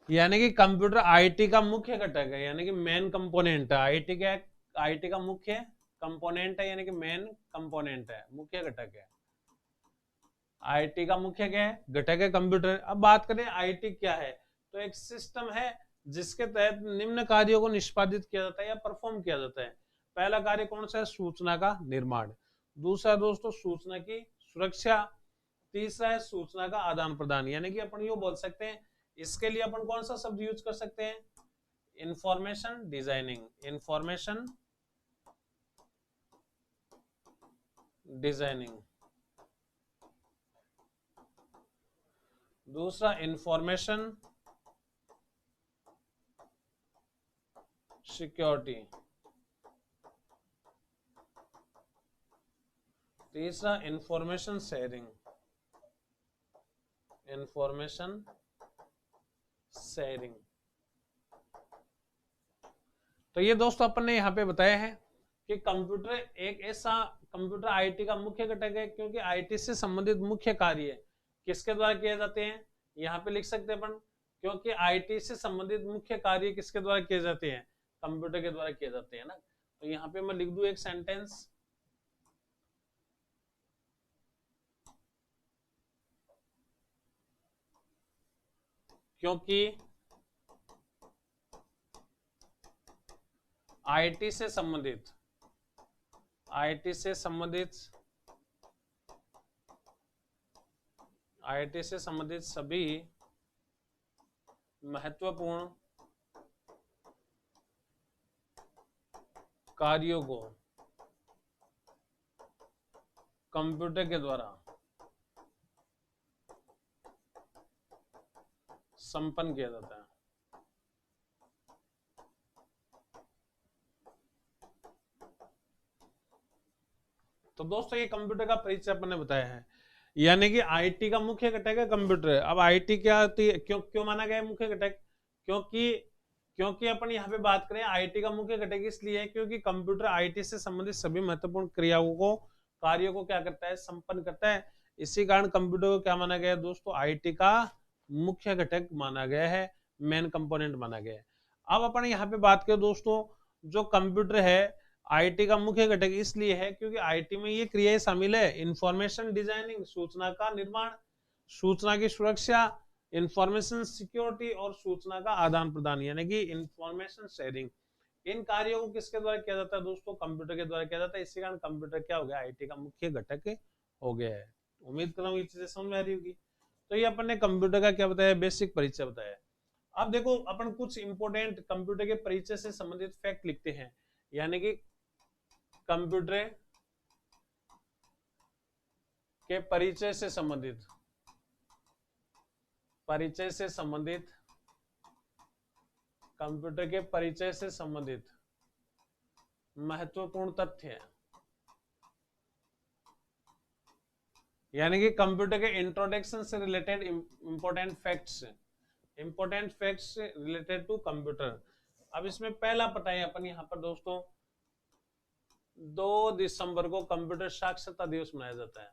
यानी कि कंप्यूटर आईटी का मुख्य घटक है, यानी कि मेन कंपोनेंट है। आईटी क्या है? आईटी का मुख्य कंपोनेंट है, यानी कि मेन कंपोनेंट है, मुख्य घटक है। आईटी का मुख्य क्या है? घटक है कंप्यूटर। अब बात करें आईटी क्या है, तो एक सिस्टम है जिसके तहत निम्न कार्यों को निष्पादित किया जाता है या परफॉर्म किया जाता है। पहला कार्य कौन सा है? सूचना का निर्माण। दूसरा दोस्तों, सूचना की सुरक्षा। तीसरा है सूचना का आदान प्रदान, यानी कि अपन ये बोल सकते हैं, इसके लिए अपन कौन सा शब्द यूज कर सकते हैं? Information designing, information designing. दूसरा, इंफॉर्मेशन सिक्योरिटी। तीसरा, इंफॉर्मेशन शेयरिंग, इंफॉर्मेशन शेयरिंग। तो ये दोस्तों अपन ने यहाँ पे बताया है कि कंप्यूटर एक ऐसा, कंप्यूटर आईटी का मुख्य घटक है, क्योंकि आईटी से संबंधित मुख्य कार्य किसके द्वारा किए जाते हैं? यहाँ पे लिख सकते हैं अपन, क्योंकि आईटी से संबंधित मुख्य कार्य किसके द्वारा किए जाते हैं? कंप्यूटर के द्वारा किए जाते हैं ना। तो यहाँ पे मैं लिख दूं एक सेंटेंस, क्योंकि आईटी से संबंधित, आईटी से संबंधित, आईटी से संबंधित सभी महत्वपूर्ण कार्यों को कंप्यूटर के द्वारा संपन्न किया जाता है। तो दोस्तों ये कंप्यूटर का परिचय अपन ने बताया है, यानी कि आईटी का मुख्य घटक है कंप्यूटर। अब आईटी क्या होती है, क्यों क्यों माना गया है मुख्य घटक? क्योंकि क्योंकि अपन यहाँ पे बात करें आईटी का मुख्य घटक इसलिए है क्योंकि कंप्यूटर आईटी से संबंधित सभी महत्वपूर्ण क्रियाओं को, कार्यों को क्या करता है? संपन्न करता है। इसी कारण कंप्यूटर को क्या माना गया है दोस्तों? आईटी का मुख्य घटक माना गया है, मेन कंपोनेंट माना गया है। अब अपन यहाँ पे बात करें दोस्तों, जो कंप्यूटर है आईटी का मुख्य घटक इसलिए है क्योंकि आईटी में ये क्रियाएं शामिल है: इंफॉर्मेशन डिजाइनिंग, सूचना का निर्माण, सूचना की सुरक्षा, इंफॉर्मेशन सिक्योरिटी और सूचना का आदान प्रदान, यानी कि इंफॉर्मेशन शेयरिंग। इन कार्यों को किसके द्वारा किया जाता है दोस्तों? कंप्यूटर के द्वारा किया जाता है। इसी कारण कंप्यूटर क्या हो गया? आईटी का मुख्य घटक हो गया है। उम्मीद कर रहा हूँ ये चीजें समझ में आ रही होगी। तो ये अपन ने कंप्यूटर का क्या बताया? बेसिक परिचय बताया। अब देखो अपन कुछ इंपोर्टेंट कंप्यूटर के परिचय से संबंधित फैक्ट लिखते हैं, यानी कि कंप्यूटर के परिचय से संबंधित, परिचय से संबंधित, कंप्यूटर के परिचय से संबंधित महत्वपूर्ण तथ्य, यानी कि कंप्यूटर के इंट्रोडक्शन से related important facts, important facts related to computer. अब इसमें पहला पता है अपन यहाँ पर दोस्तों, 2 दिसंबर को कंप्यूटर साक्षरता दिवस मनाया जाता है।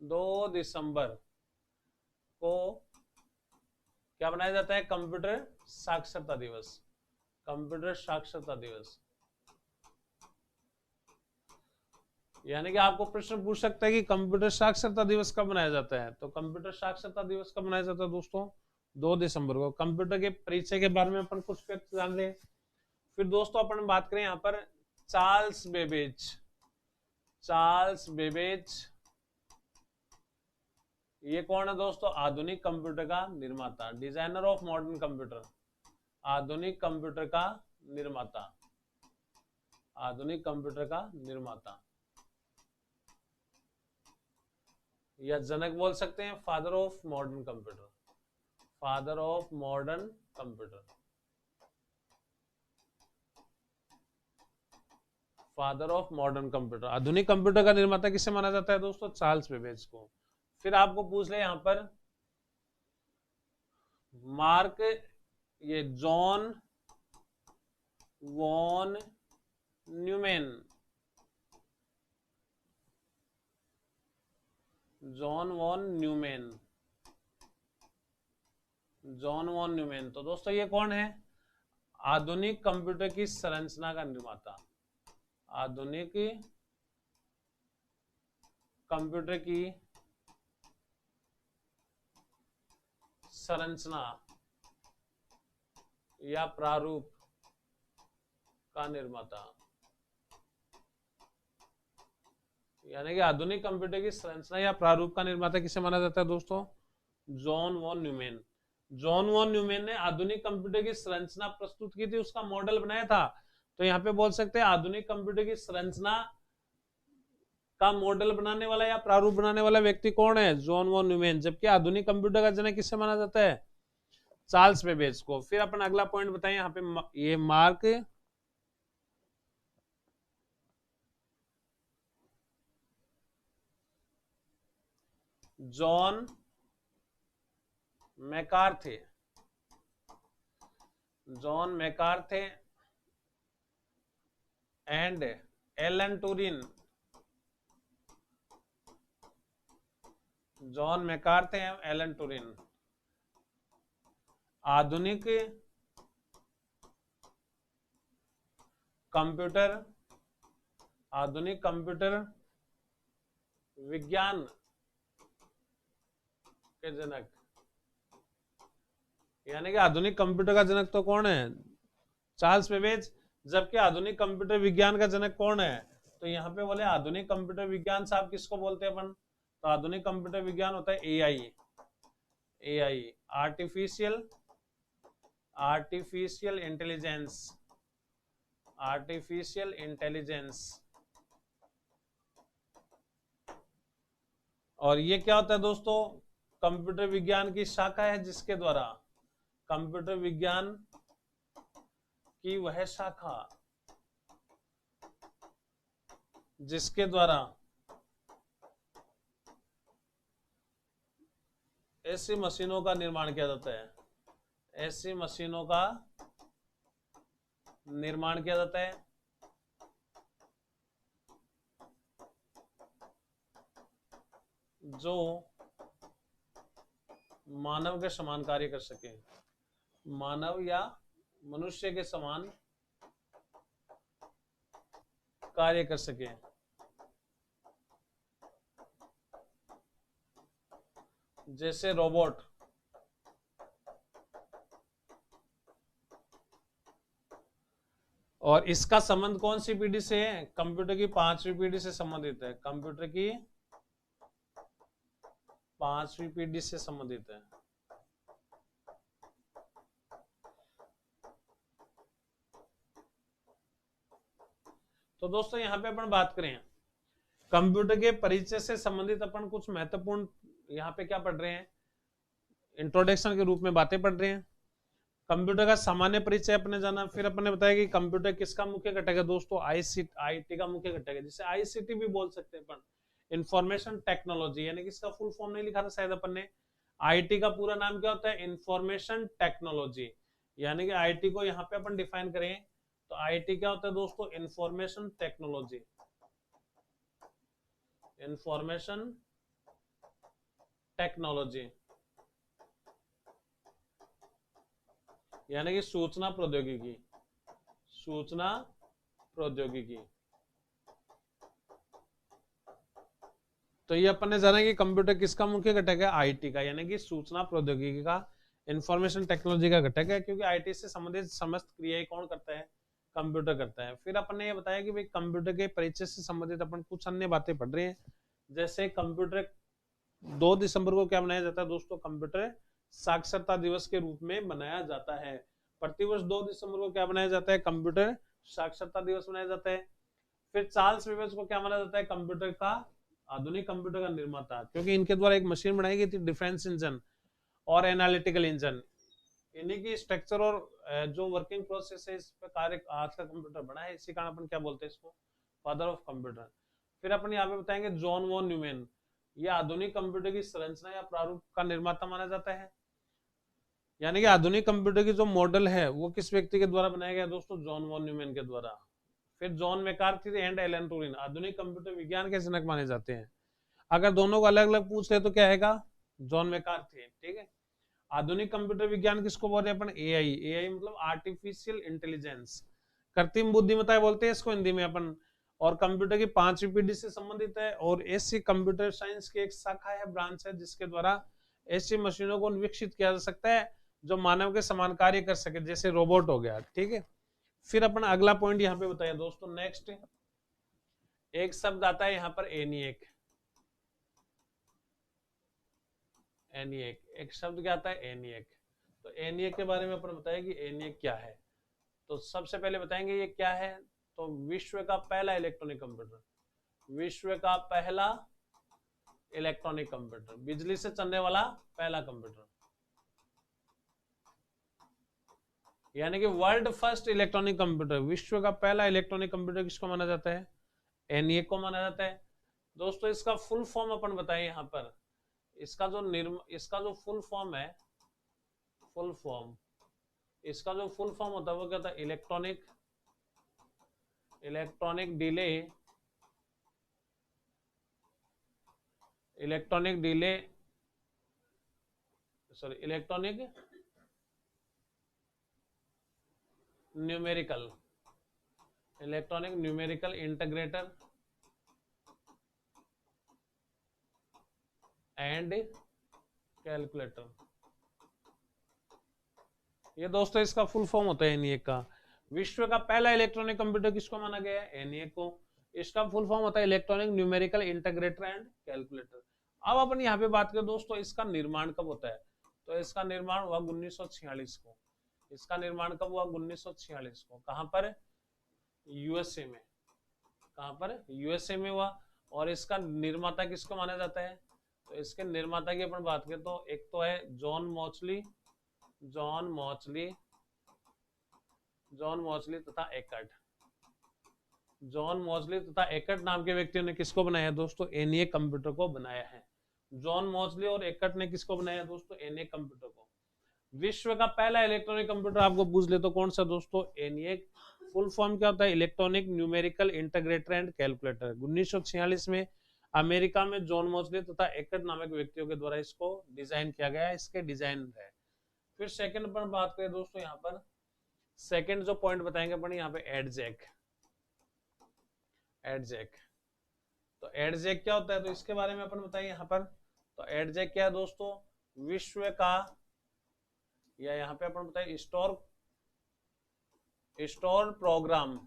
2 दिसंबर को क्या मनाया जाता है? कंप्यूटर साक्षरता दिवस, कंप्यूटर साक्षरता दिवस। यानी कि आपको प्रश्न पूछ सकता है कि कंप्यूटर साक्षरता दिवस कब मनाया जाता है? तो कंप्यूटर साक्षरता दिवस कब मनाया जाता है दोस्तों? 2 दिसंबर को। कंप्यूटर के परिचय के बारे में अपन कुछ फैक्ट जान रहे हैं। फिर दोस्तों अपन बात करें यहाँ पर चार्ल्स बेबेज, चार्ल्स बेबेज ये कौन है दोस्तों? आधुनिक कंप्यूटर का निर्माता, डिजाइनर ऑफ मॉडर्न कंप्यूटर, आधुनिक कंप्यूटर का निर्माता, आधुनिक कंप्यूटर का निर्माता। या जनक बोल सकते हैं, father of modern computer, father of modern computer, father of modern computer. आधुनिक कंप्यूटर का निर्माता किसे माना जाता है दोस्तों? चार्ल्स बेबेज को। फिर आपको पूछ ले यहां पर मार्क, ये John von Neumann, John von Neumann, John von Neumann. तो दोस्तों ये कौन है? आधुनिक कंप्यूटर की संरचना का निर्माता, आधुनिक कंप्यूटर की संरचना या प्रारूप का निर्माता, यानी कि आधुनिक कंप्यूटर की संरचना या प्रारूप का निर्माता किसे माना जाता है दोस्तों? John von Neumann. John von Neumann ने आधुनिक कंप्यूटर की संरचना प्रस्तुत की थी, उसका मॉडल बनाया था। तो यहाँ पे बोल सकते हैं आधुनिक कंप्यूटर की संरचना का मॉडल बनाने वाला या प्रारूप बनाने वाला व्यक्ति कौन है? John von Neumann. जबकि आधुनिक कंप्यूटर का जनक किसे माना जाता है? चार्ल्स बेबेज को। फिर अपन अगला पॉइंट बताएं यहाँ पे, ये mark John McCarthy, John McCarthy and Alan Turing, John McCarthy and Alan Turing आधुनिक कंप्यूटर, आधुनिक कंप्यूटर विज्ञान के जनक, यानी कि आधुनिक कंप्यूटर का जनक तो कौन है? Charles Babbage. जबकि आधुनिक कंप्यूटर विज्ञान का जनक कौन है? तो यहाँ पे बोले आधुनिक कंप्यूटर विज्ञान साहब किसको बोलते हैं अपन? तो आधुनिक कंप्यूटर विज्ञान होता है AI, AI artificial, artificial intelligence, artificial intelligence. और ये क्या होता है दोस्तों? कंप्यूटर विज्ञान की शाखा है जिसके द्वारा, कंप्यूटर विज्ञान की वह शाखा जिसके द्वारा ऐसी मशीनों का निर्माण किया जाता है, ऐसी मशीनों का निर्माण किया जाता है जो मानव के समान कार्य कर सके, मानव या मनुष्य के समान कार्य कर सके। जैसे रोबोट, और इसका संबंध कौन सी पीढ़ी से है? कंप्यूटर की 5वीं पीढ़ी से संबंधित है, कंप्यूटर की 5वीं पीढ़ी से संबंधित है। तो दोस्तों यहाँ पे अपन बात करें कंप्यूटर के परिचय से संबंधित अपन कुछ महत्वपूर्ण यहाँ पे क्या पढ़ रहे हैं, इंट्रोडक्शन के रूप में बातें पढ़ रहे हैं। कंप्यूटर का सामान्य परिचय अपने जाना, फिर अपन ने बताया कि कंप्यूटर किसका मुख्य घटक है दोस्तों? आईटी का मुख्य घटक है, जिसे आईसीटी भी बोल सकते हैं अपन, इंफॉर्मेशन टेक्नोलॉजी, यानी कि इसका फुल फॉर्म नहीं लिखा था शायद अपन ने। आईटी का पूरा नाम क्या होता है? Information technology. यानी कि आईटी को यहाँ पे अपन डिफाइन करें तो आईटी क्या होता है दोस्तों? इंफॉर्मेशन टेक्नोलॉजी, इंफॉर्मेशन टेक्नोलॉजी यानी कि सूचना प्रौद्योगिकी, सूचना प्रौद्योगिकी। तो ये अपन ने जाना कि कंप्यूटर किसका मुख्य घटक है? आईटी का, यानी कि सूचना प्रौद्योगिकी का, इंफॉर्मेशन टेक्नोलॉजी का घटक है, क्योंकि आईटी से संबंधित समस्त क्रियाएं कौन करता है? कंप्यूटर करता है। फिर अपन ने ये बताया कि भाई कंप्यूटर के परिचय से संबंधित अपन कुछ अन्य बातें पढ़ रहे हैं। जैसे कंप्यूटर 2 दिसंबर को क्या मनाया जाता है दोस्तों? कंप्यूटर साक्षरता दिवस के रूप में मनाया जाता है। प्रतिवर्ष 2 दिसंबर को क्या मनाया जाता है? कंप्यूटर साक्षरता दिवस मनाया जाता है। फिर चार्ल्स बेबेज को क्या माना जाता है? कंप्यूटर का आधुनिक कंप्यूटर का निर्माता, क्योंकि इनके द्वारा एक मशीन बनाई गई थी डिफेंस इंजन और एनालिटिकल इंजन। इन्हीं की स्ट्रक्चर और जो वर्किंग प्रोसेस है इस पर कार्य आज का कंप्यूटर बना है, इसी कारण अपन क्या बोलते हैं इसको, फादर ऑफ कंप्यूटर। फिर अपन यहाँ पे बताएंगे जॉन वॉन न्यूमैन, ये आधुनिक कंप्यूटर की संरचना या प्रारूप का निर्माता माना जाता है। यानी कि आधुनिक कंप्यूटर की जो मॉडल है वो किस व्यक्ति के द्वारा बनाया गया दोस्तों, जॉन वॉन न्यूमैन के द्वारा। फिर John McCarthy and Alan Turing, आधुनिक कंप्यूटर विज्ञान के जनक माने जाते हैं। अगर दोनों को अलग अलग पूछ ले तो क्या आएगा, जॉन मैकार्थी, ठीक है। आधुनिक कंप्यूटर विज्ञान किसको बोलते हैं अपन, एआई, एआई मतलब आर्टिफिशियल इंटेलिजेंस, कृत्रिम बुद्धिमत्ता बोलते हैं इसको हिंदी में अपन। और कंप्यूटर की 5वीं पीढ़ी से संबंधित है, और ऐसी कंप्यूटर साइंस की एक शाखा है, ब्रांच है, जिसके द्वारा ऐसी मशीनों को विकसित किया जा सकता है जो मानव के समान कार्य कर सके, जैसे रोबोट हो गया, ठीक है। फिर अपन अगला पॉइंट यहाँ पे बताया दोस्तों, नेक्स्ट एक शब्द आता है यहाँ पर एनिएक। एनिएक एक शब्द क्या आता है, एनिएक। तो एनिएक के बारे में अपन बताया कि एनिएक क्या है। तो सबसे पहले बताएंगे ये क्या है। तो विश्व का पहला इलेक्ट्रॉनिक कंप्यूटर, विश्व का पहला इलेक्ट्रॉनिक कंप्यूटर, बिजली से चलने वाला पहला कंप्यूटर, यानी कि वर्ल्ड फर्स्ट इलेक्ट्रॉनिक कंप्यूटर, विश्व का पहला इलेक्ट्रॉनिक कंप्यूटर किसको माना जाता है, एनिएक को माना जाता है। दोस्तों इसका फुल फॉर्म अपन बताएं यहाँ पर, इसका जो फुल फॉर्म है, फुल फॉर्म, इसका जो फुल फॉर्म होता है वो क्या होता है, electronic delay, electronic numerical integrator and calculator. ये दोस्तों इसका फुल फॉर्म होता है एनिएक का। विश्व का पहला इलेक्ट्रॉनिक कंप्यूटर किसको माना गया है, एनिएक को। इसका फुल फॉर्म होता है electronic numerical integrator and calculator. अब अपन यहाँ पे बात करें दोस्तों इसका निर्माण कब होता है, तो इसका निर्माण हुआ 1946 को। इसका निर्माण कब हुआ, 1946 को। कहां पर, यूएसए में। कहां पर, यूएसए में हुआ। और इसका निर्माता किसको माना जाता है, तो इसके निर्माता की अपन बात करें तो एक तो है जॉन मॉचली तथा एकर्ट। जॉन मॉचली तथा एकर्ट नाम के व्यक्तियों ने किसको बनाया दोस्तों, एनिएक कंप्यूटर को बनाया है। जॉन मॉचली और एकर्ट ने किसको बनाया दोस्तों, एनिएक कंप्यूटर को। विश्व का पहला इलेक्ट्रॉनिक कंप्यूटर आपको पूछ ले तो कौन सा दोस्तों, एनिएक। फुल फॉर्म क्या होता है, electronic numerical integrator and calculator. 1946 में अमेरिका में जॉन मॉचली तथा एकर्ट नामक व्यक्तियों के द्वारा इसको डिजाइन किया गया, इसके डिजाइन है। फिर सेकंड पर बात करें दोस्तों, यहाँ पर सेकंड जो पॉइंट बताएंगे अपन यहाँ पे, एडजैक। तो एडजैक क्या होता है, तो इसके बारे में अपन बताइए यहाँ पर। तो एडजैक क्या है दोस्तों, विश्व का, या यहाँ पे अपन बताइए स्टोर प्रोग्राम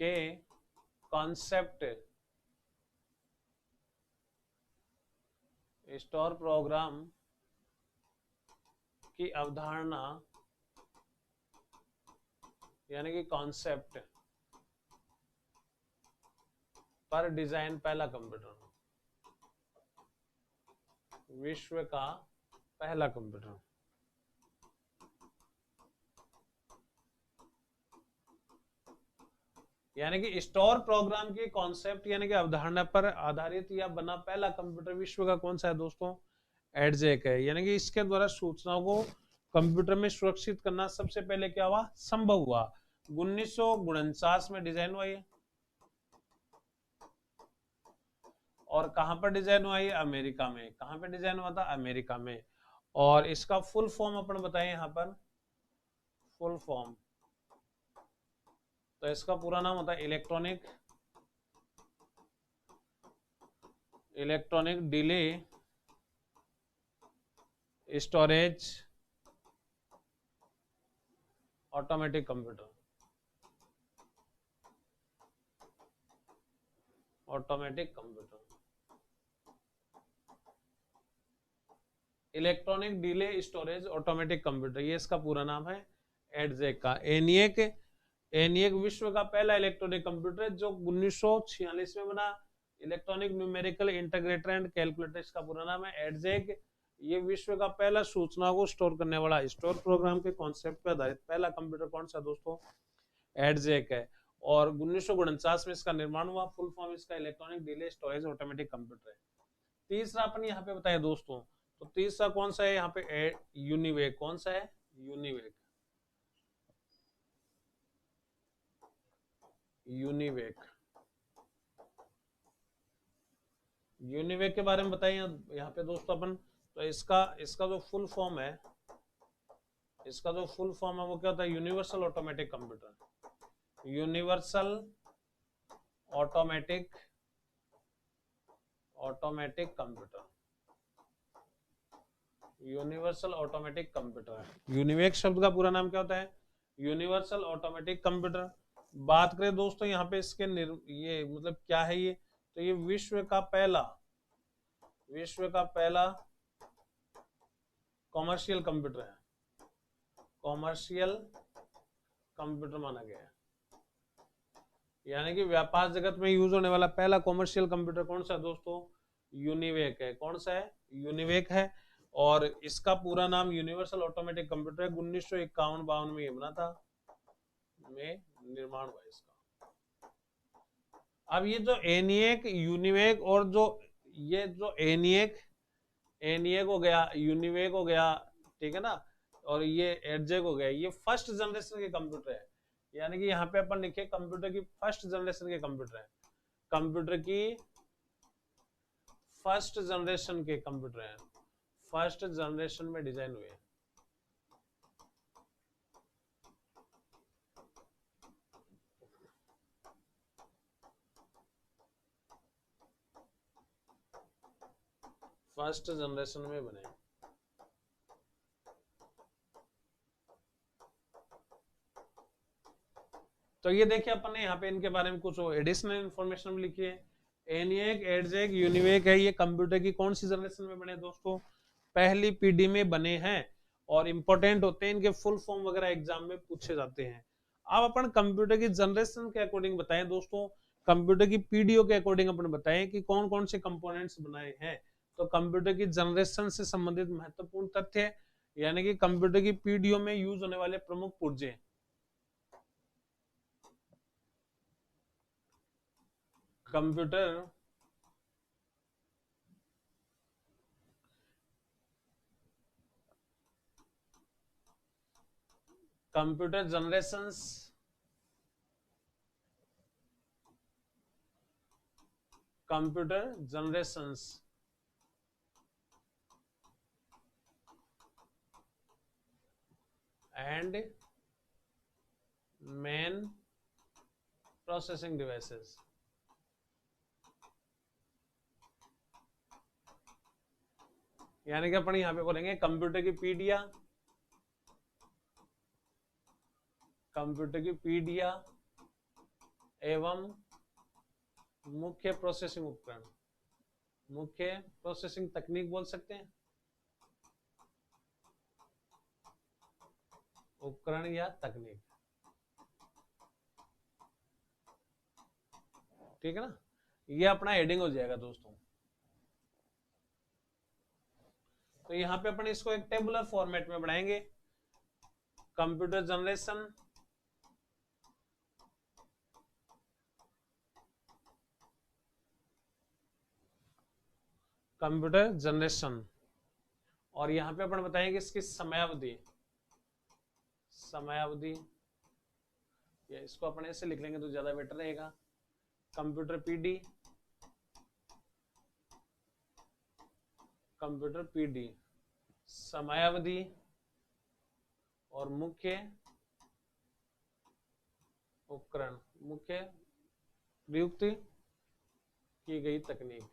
के कॉन्सेप्ट, स्टोर प्रोग्राम की अवधारणा, यानी कि कॉन्सेप्ट पर डिजाइन पहला कंप्यूटर, विश्व का पहला कंप्यूटर। यानी कि स्टोर प्रोग्राम की कॉन्सेप्ट यानी कि अवधारणा पर आधारित या बना पहला कंप्यूटर विश्व का कौन सा है दोस्तों, एडजैक है। यानी कि इसके द्वारा सूचनाओं को कंप्यूटर में सुरक्षित करना सबसे पहले क्या हुआ, संभव हुआ। 1949 में डिजाइन हुआ ये, और कहां पर डिजाइन हुआ ये, अमेरिका में। कहां पर डिजाइन हुआ था, अमेरिका में। और इसका फुल फॉर्म अपन बताएं यहाँ पर, फुल फॉर्म, तो इसका पूरा नाम होता है electronic delay storage automatic computer. Electronic delay storage automatic computer, ये इसका पूरा नाम है, एडजेक का। एनिएक विश्व का पहला इलेक्ट्रॉनिक कंप्यूटर है जो 1946 में बना। Electronic numerical integrator and calculator इसका पूरा नाम है। एडजेक ये विश्व का पहला सूचना को स्टोर करने वाला स्टोर प्रोग्राम के कॉन्सेप्ट पर आधारित पहला कंप्यूटर कौन सा दोस्तों? एडजेक है। और 1949 में इसका निर्माण हुआ। फुल फॉर्म इसका electronic delay storage automatic computer है। तीसरा अपन यहाँ पे बताए दोस्तों, तो तीसरा कौन सा है यहाँ पे? यूनिवेक। कौन सा है? यूनिवेक। यूनिवेक यूनिवेक के बारे में बताइए यहाँ पे दोस्तों अपन। तो इसका जो फुल फॉर्म है, वो क्या होता है? Universal automatic computer. Universal automatic computer. Universal automatic computer. UNIVAC शब्द का पूरा नाम क्या होता है? Universal automatic computer. बात करें दोस्तों यहाँ पे इसके ये मतलब क्या है ये? तो ये विश्व का पहला कॉमर्शियल कंप्यूटर है। कॉमर्शियल कंप्यूटर माना गया है, यानी कि व्यापार जगत में यूज होने वाला पहला कॉमर्शियल कंप्यूटर कौन सा है दोस्तों? यूनिवेक है। कौन सा है? यूनिवेक है। और इसका पूरा नाम यूनिवर्सल ऑटोमेटिक कंप्यूटर है। 1951-52 में ये बना था, में निर्माण हुआ इसका। अब ये जो एनिएक, यूनिवेक और जो एनिएक हो गया, यूनिवेक हो गया, ठीक है ना, और ये एडजेक हो गया, ये फर्स्ट जनरेशन के कंप्यूटर है। यानी कि यहाँ पे अपन लिखे कंप्यूटर की फर्स्ट जनरेशन के कंप्यूटर है। कंप्यूटर की फर्स्ट जनरेशन के कंप्यूटर है। फर्स्ट जनरेशन में डिजाइन हुए। फर्स्ट जनरेशन में बने। तो ये देखिए अपन ने यहाँ पे इनके बारे में कुछ एडिशनल इंफॉर्मेशन भी लिखी है। एनिएक, एडजेक, यूनिवेक है, ये कंप्यूटर की कौन सी जनरेशन में बने दोस्तों? पहली पीढ़ी में बने हैं और इंपॉर्टेंट होते हैं, इनके फुल फॉर्म वगैरह एग्जाम में पूछे जाते हैं। अब अपन कंप्यूटर की जनरेशन के अकॉर्डिंग बताएं दोस्तों, कंप्यूटर की पीढ़ियों के अकॉर्डिंग अपन बताएं कि कौन कौन से कंपोनेंट्स बनाए हैं। तो कंप्यूटर की जनरेशन से संबंधित महत्वपूर्ण तथ्य, यानी कि कंप्यूटर की पीढ़ियों में यूज होने वाले प्रमुख पुर्जे। Computer generations, and main processing devices. यानी कि अपन यहाँ पे बोलेंगे कंप्यूटर की पीढ़ियां एवं मुख्य प्रोसेसिंग उपकरण, मुख्य प्रोसेसिंग तकनीक बोल सकते हैं, उपकरण या तकनीक, ठीक है ना। ये अपना हेडिंग हो जाएगा दोस्तों। तो यहाँ पे अपन इसको एक टेबुलर फॉर्मेट में बनाएंगे। कंप्यूटर जनरेशन, और यहाँ पे अपन बताएंगे इसकी समयावधि, या इसको अपन ऐसे लिख लेंगे तो ज्यादा बेटर रहेगा। कंप्यूटर पीढ़ी, समयावधि और मुख्य उपकरण, मुख्य प्रयुक्त की गई तकनीक।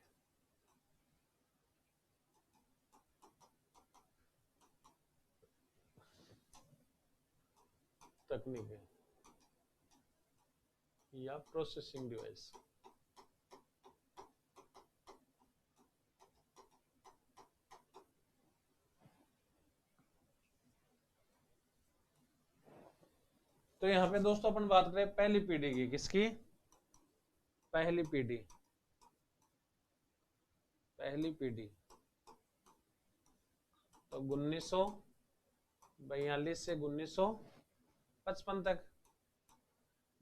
या प्रोसेसिंग डिवाइस। तो यहाँ पे दोस्तों अपन बात करें पहली पीढ़ी की, किसकी? पहली पीढ़ी, पहली पीढ़ी तो 1942 से 1955 तक।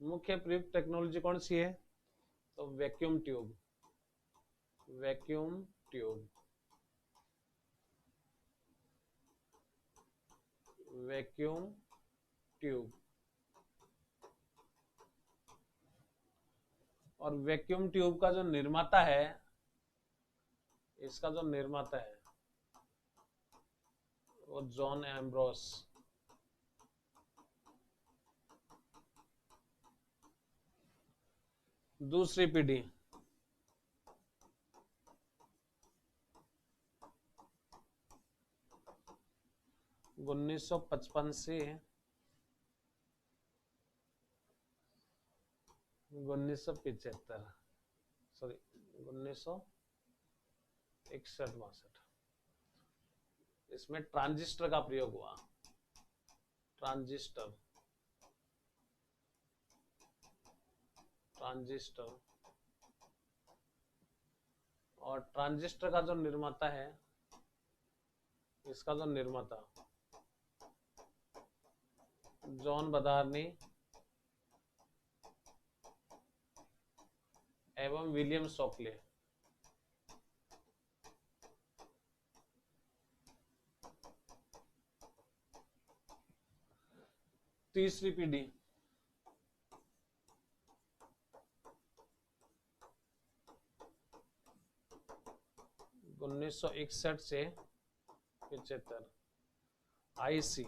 मुख्य प्रयुक्त टेक्नोलॉजी कौन सी है? तो vacuum tube, vacuum tube, vacuum tube. और वैक्यूम ट्यूब का जो निर्माता है, इसका जो निर्माता है वो जॉन एम्ब्रोस। दूसरी पीढ़ी 1955 से 1975, सॉरी 1961-62। इसमें ट्रांजिस्टर का प्रयोग हुआ, ट्रांजिस्टर, ट्रांजिस्टर। और ट्रांजिस्टर का जो निर्माता है, इसका जो निर्माता जॉन बदार्नी एवं विलियम शॉकले। तीसरी पीढ़ी 1961 से 75, आईसी,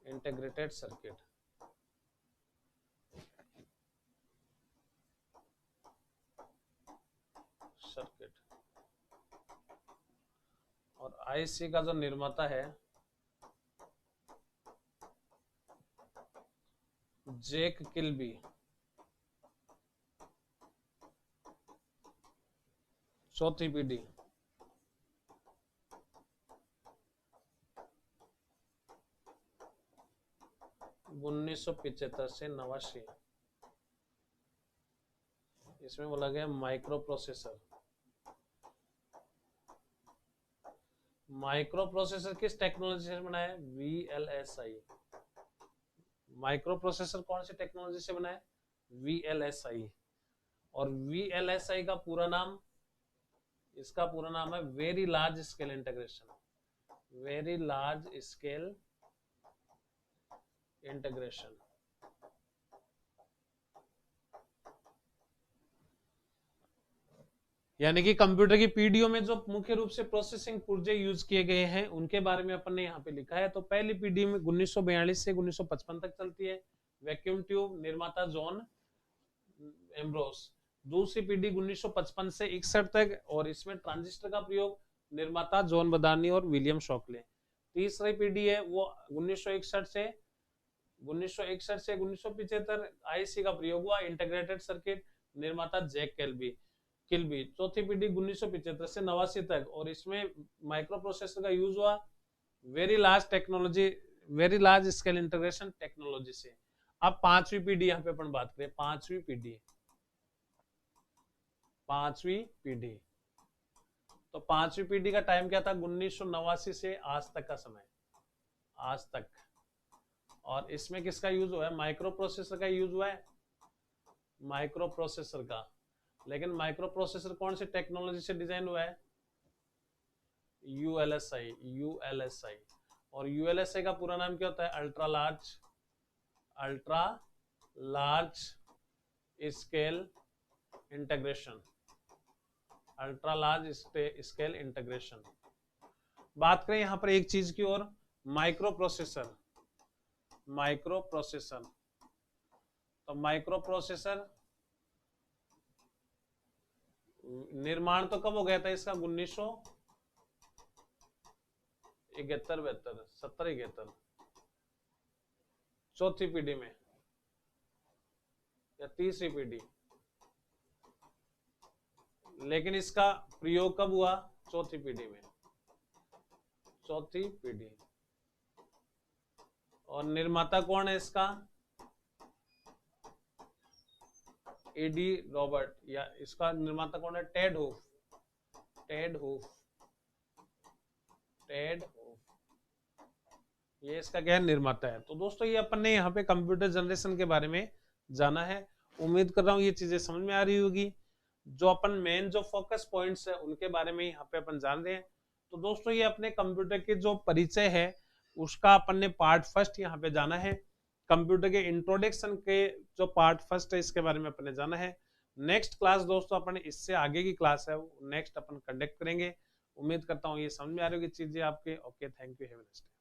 इंटीग्रेटेड सर्किट। सर्किट और आईसी का जो निर्माता है जैक किल्बी। चौथी पीढ़ी 1975 से 89। इसमें बोला गया माइक्रो प्रोसेसर। माइक्रो प्रोसेसर किस टेक्नोलॉजी से बना है? VLSI। माइक्रो प्रोसेसर कौन सी टेक्नोलॉजी से बना है? VLSI। और VLSI का पूरा नाम, इसका पूरा नाम है very large scale integration, very large scale integration. यानी कि कंप्यूटर की पीढ़ियों में जो मुख्य रूप से प्रोसेसिंग पुर्जे यूज किए गए हैं उनके बारे में अपन ने यहाँ पे लिखा है। तो पहली पीढ़ी में 1942 से 1955 तक चलती है, वैक्यूम ट्यूब, निर्माता जॉन एम्ब्रोस। दूसरी पीढ़ी 1955 से 61 तक, और इसमें ट्रांजिस्टर का प्रयोग, निर्माता जॉन बदानी और विलियम शॉकले। तीसरी पीढ़ी है वो 1961 से 1975, आईसी का प्रयोग हुआ, इंटीग्रेटेड सर्किट, निर्माता जैक किल्बी। चौथी पीढ़ी 1975 से 89 तक, और इसमें माइक्रो प्रोसेसर का यूज हुआ, very large technology, very large scale integration technology से। अब पांचवी पीढ़ी यहाँ पे अपन बात करें, पांचवी पीढ़ी, पांचवी पीढ़ी। तो पांचवी पीढ़ी का टाइम क्या था? 1989 से आज तक का समय, आज तक। और इसमें किसका यूज हुआ है? माइक्रो प्रोसेसर का यूज हुआ है, माइक्रो प्रोसेसर का। लेकिन माइक्रो प्रोसेसर कौन सी टेक्नोलॉजी से डिजाइन हुआ है? ULSI, ULSI। और ULSI का पूरा नाम क्या होता है? Ultra large scale integration, ultra large scale integration. बात करें यहां पर एक चीज की और, माइक्रो प्रोसेसर, माइक्रो प्रोसेसर। तो माइक्रो प्रोसेसर निर्माण तो कब हो गया था इसका? 1971-72, 70-71, चौथी पीढ़ी में या तीसरी पीढ़ी। लेकिन इसका प्रयोग कब हुआ? चौथी पीढ़ी में, चौथी पीढ़ी। और निर्माता कौन है इसका? एडी रॉबर्ट, या इसका निर्माता कौन है? Ted Hoff, Ted Hoff, Ted Hoff, ये इसका क्या निर्माता है। तो दोस्तों ये अपन ने यहाँ पे कंप्यूटर जनरेशन के बारे में जाना है। उम्मीद कर रहा हूँ ये चीजें समझ में आ रही होगी। जो अपन मेन जो फोकस पॉइंट्स है उनके बारे में यहाँ पे अपन जान रहे हैं। तो दोस्तों ये अपने कंप्यूटर के जो परिचय है उसका अपन ने पार्ट फर्स्ट यहाँ पे जाना है। कंप्यूटर के इंट्रोडक्शन के जो पार्ट फर्स्ट है इसके बारे में अपन ने जाना है। नेक्स्ट क्लास दोस्तों अपन इससे आगे की क्लास है नेक्स्ट अपन कंडक्ट करेंगे। उम्मीद करता हूँ ये समझ में आ रही होगी चीजें आपके। Okay, thank you, have a nice day.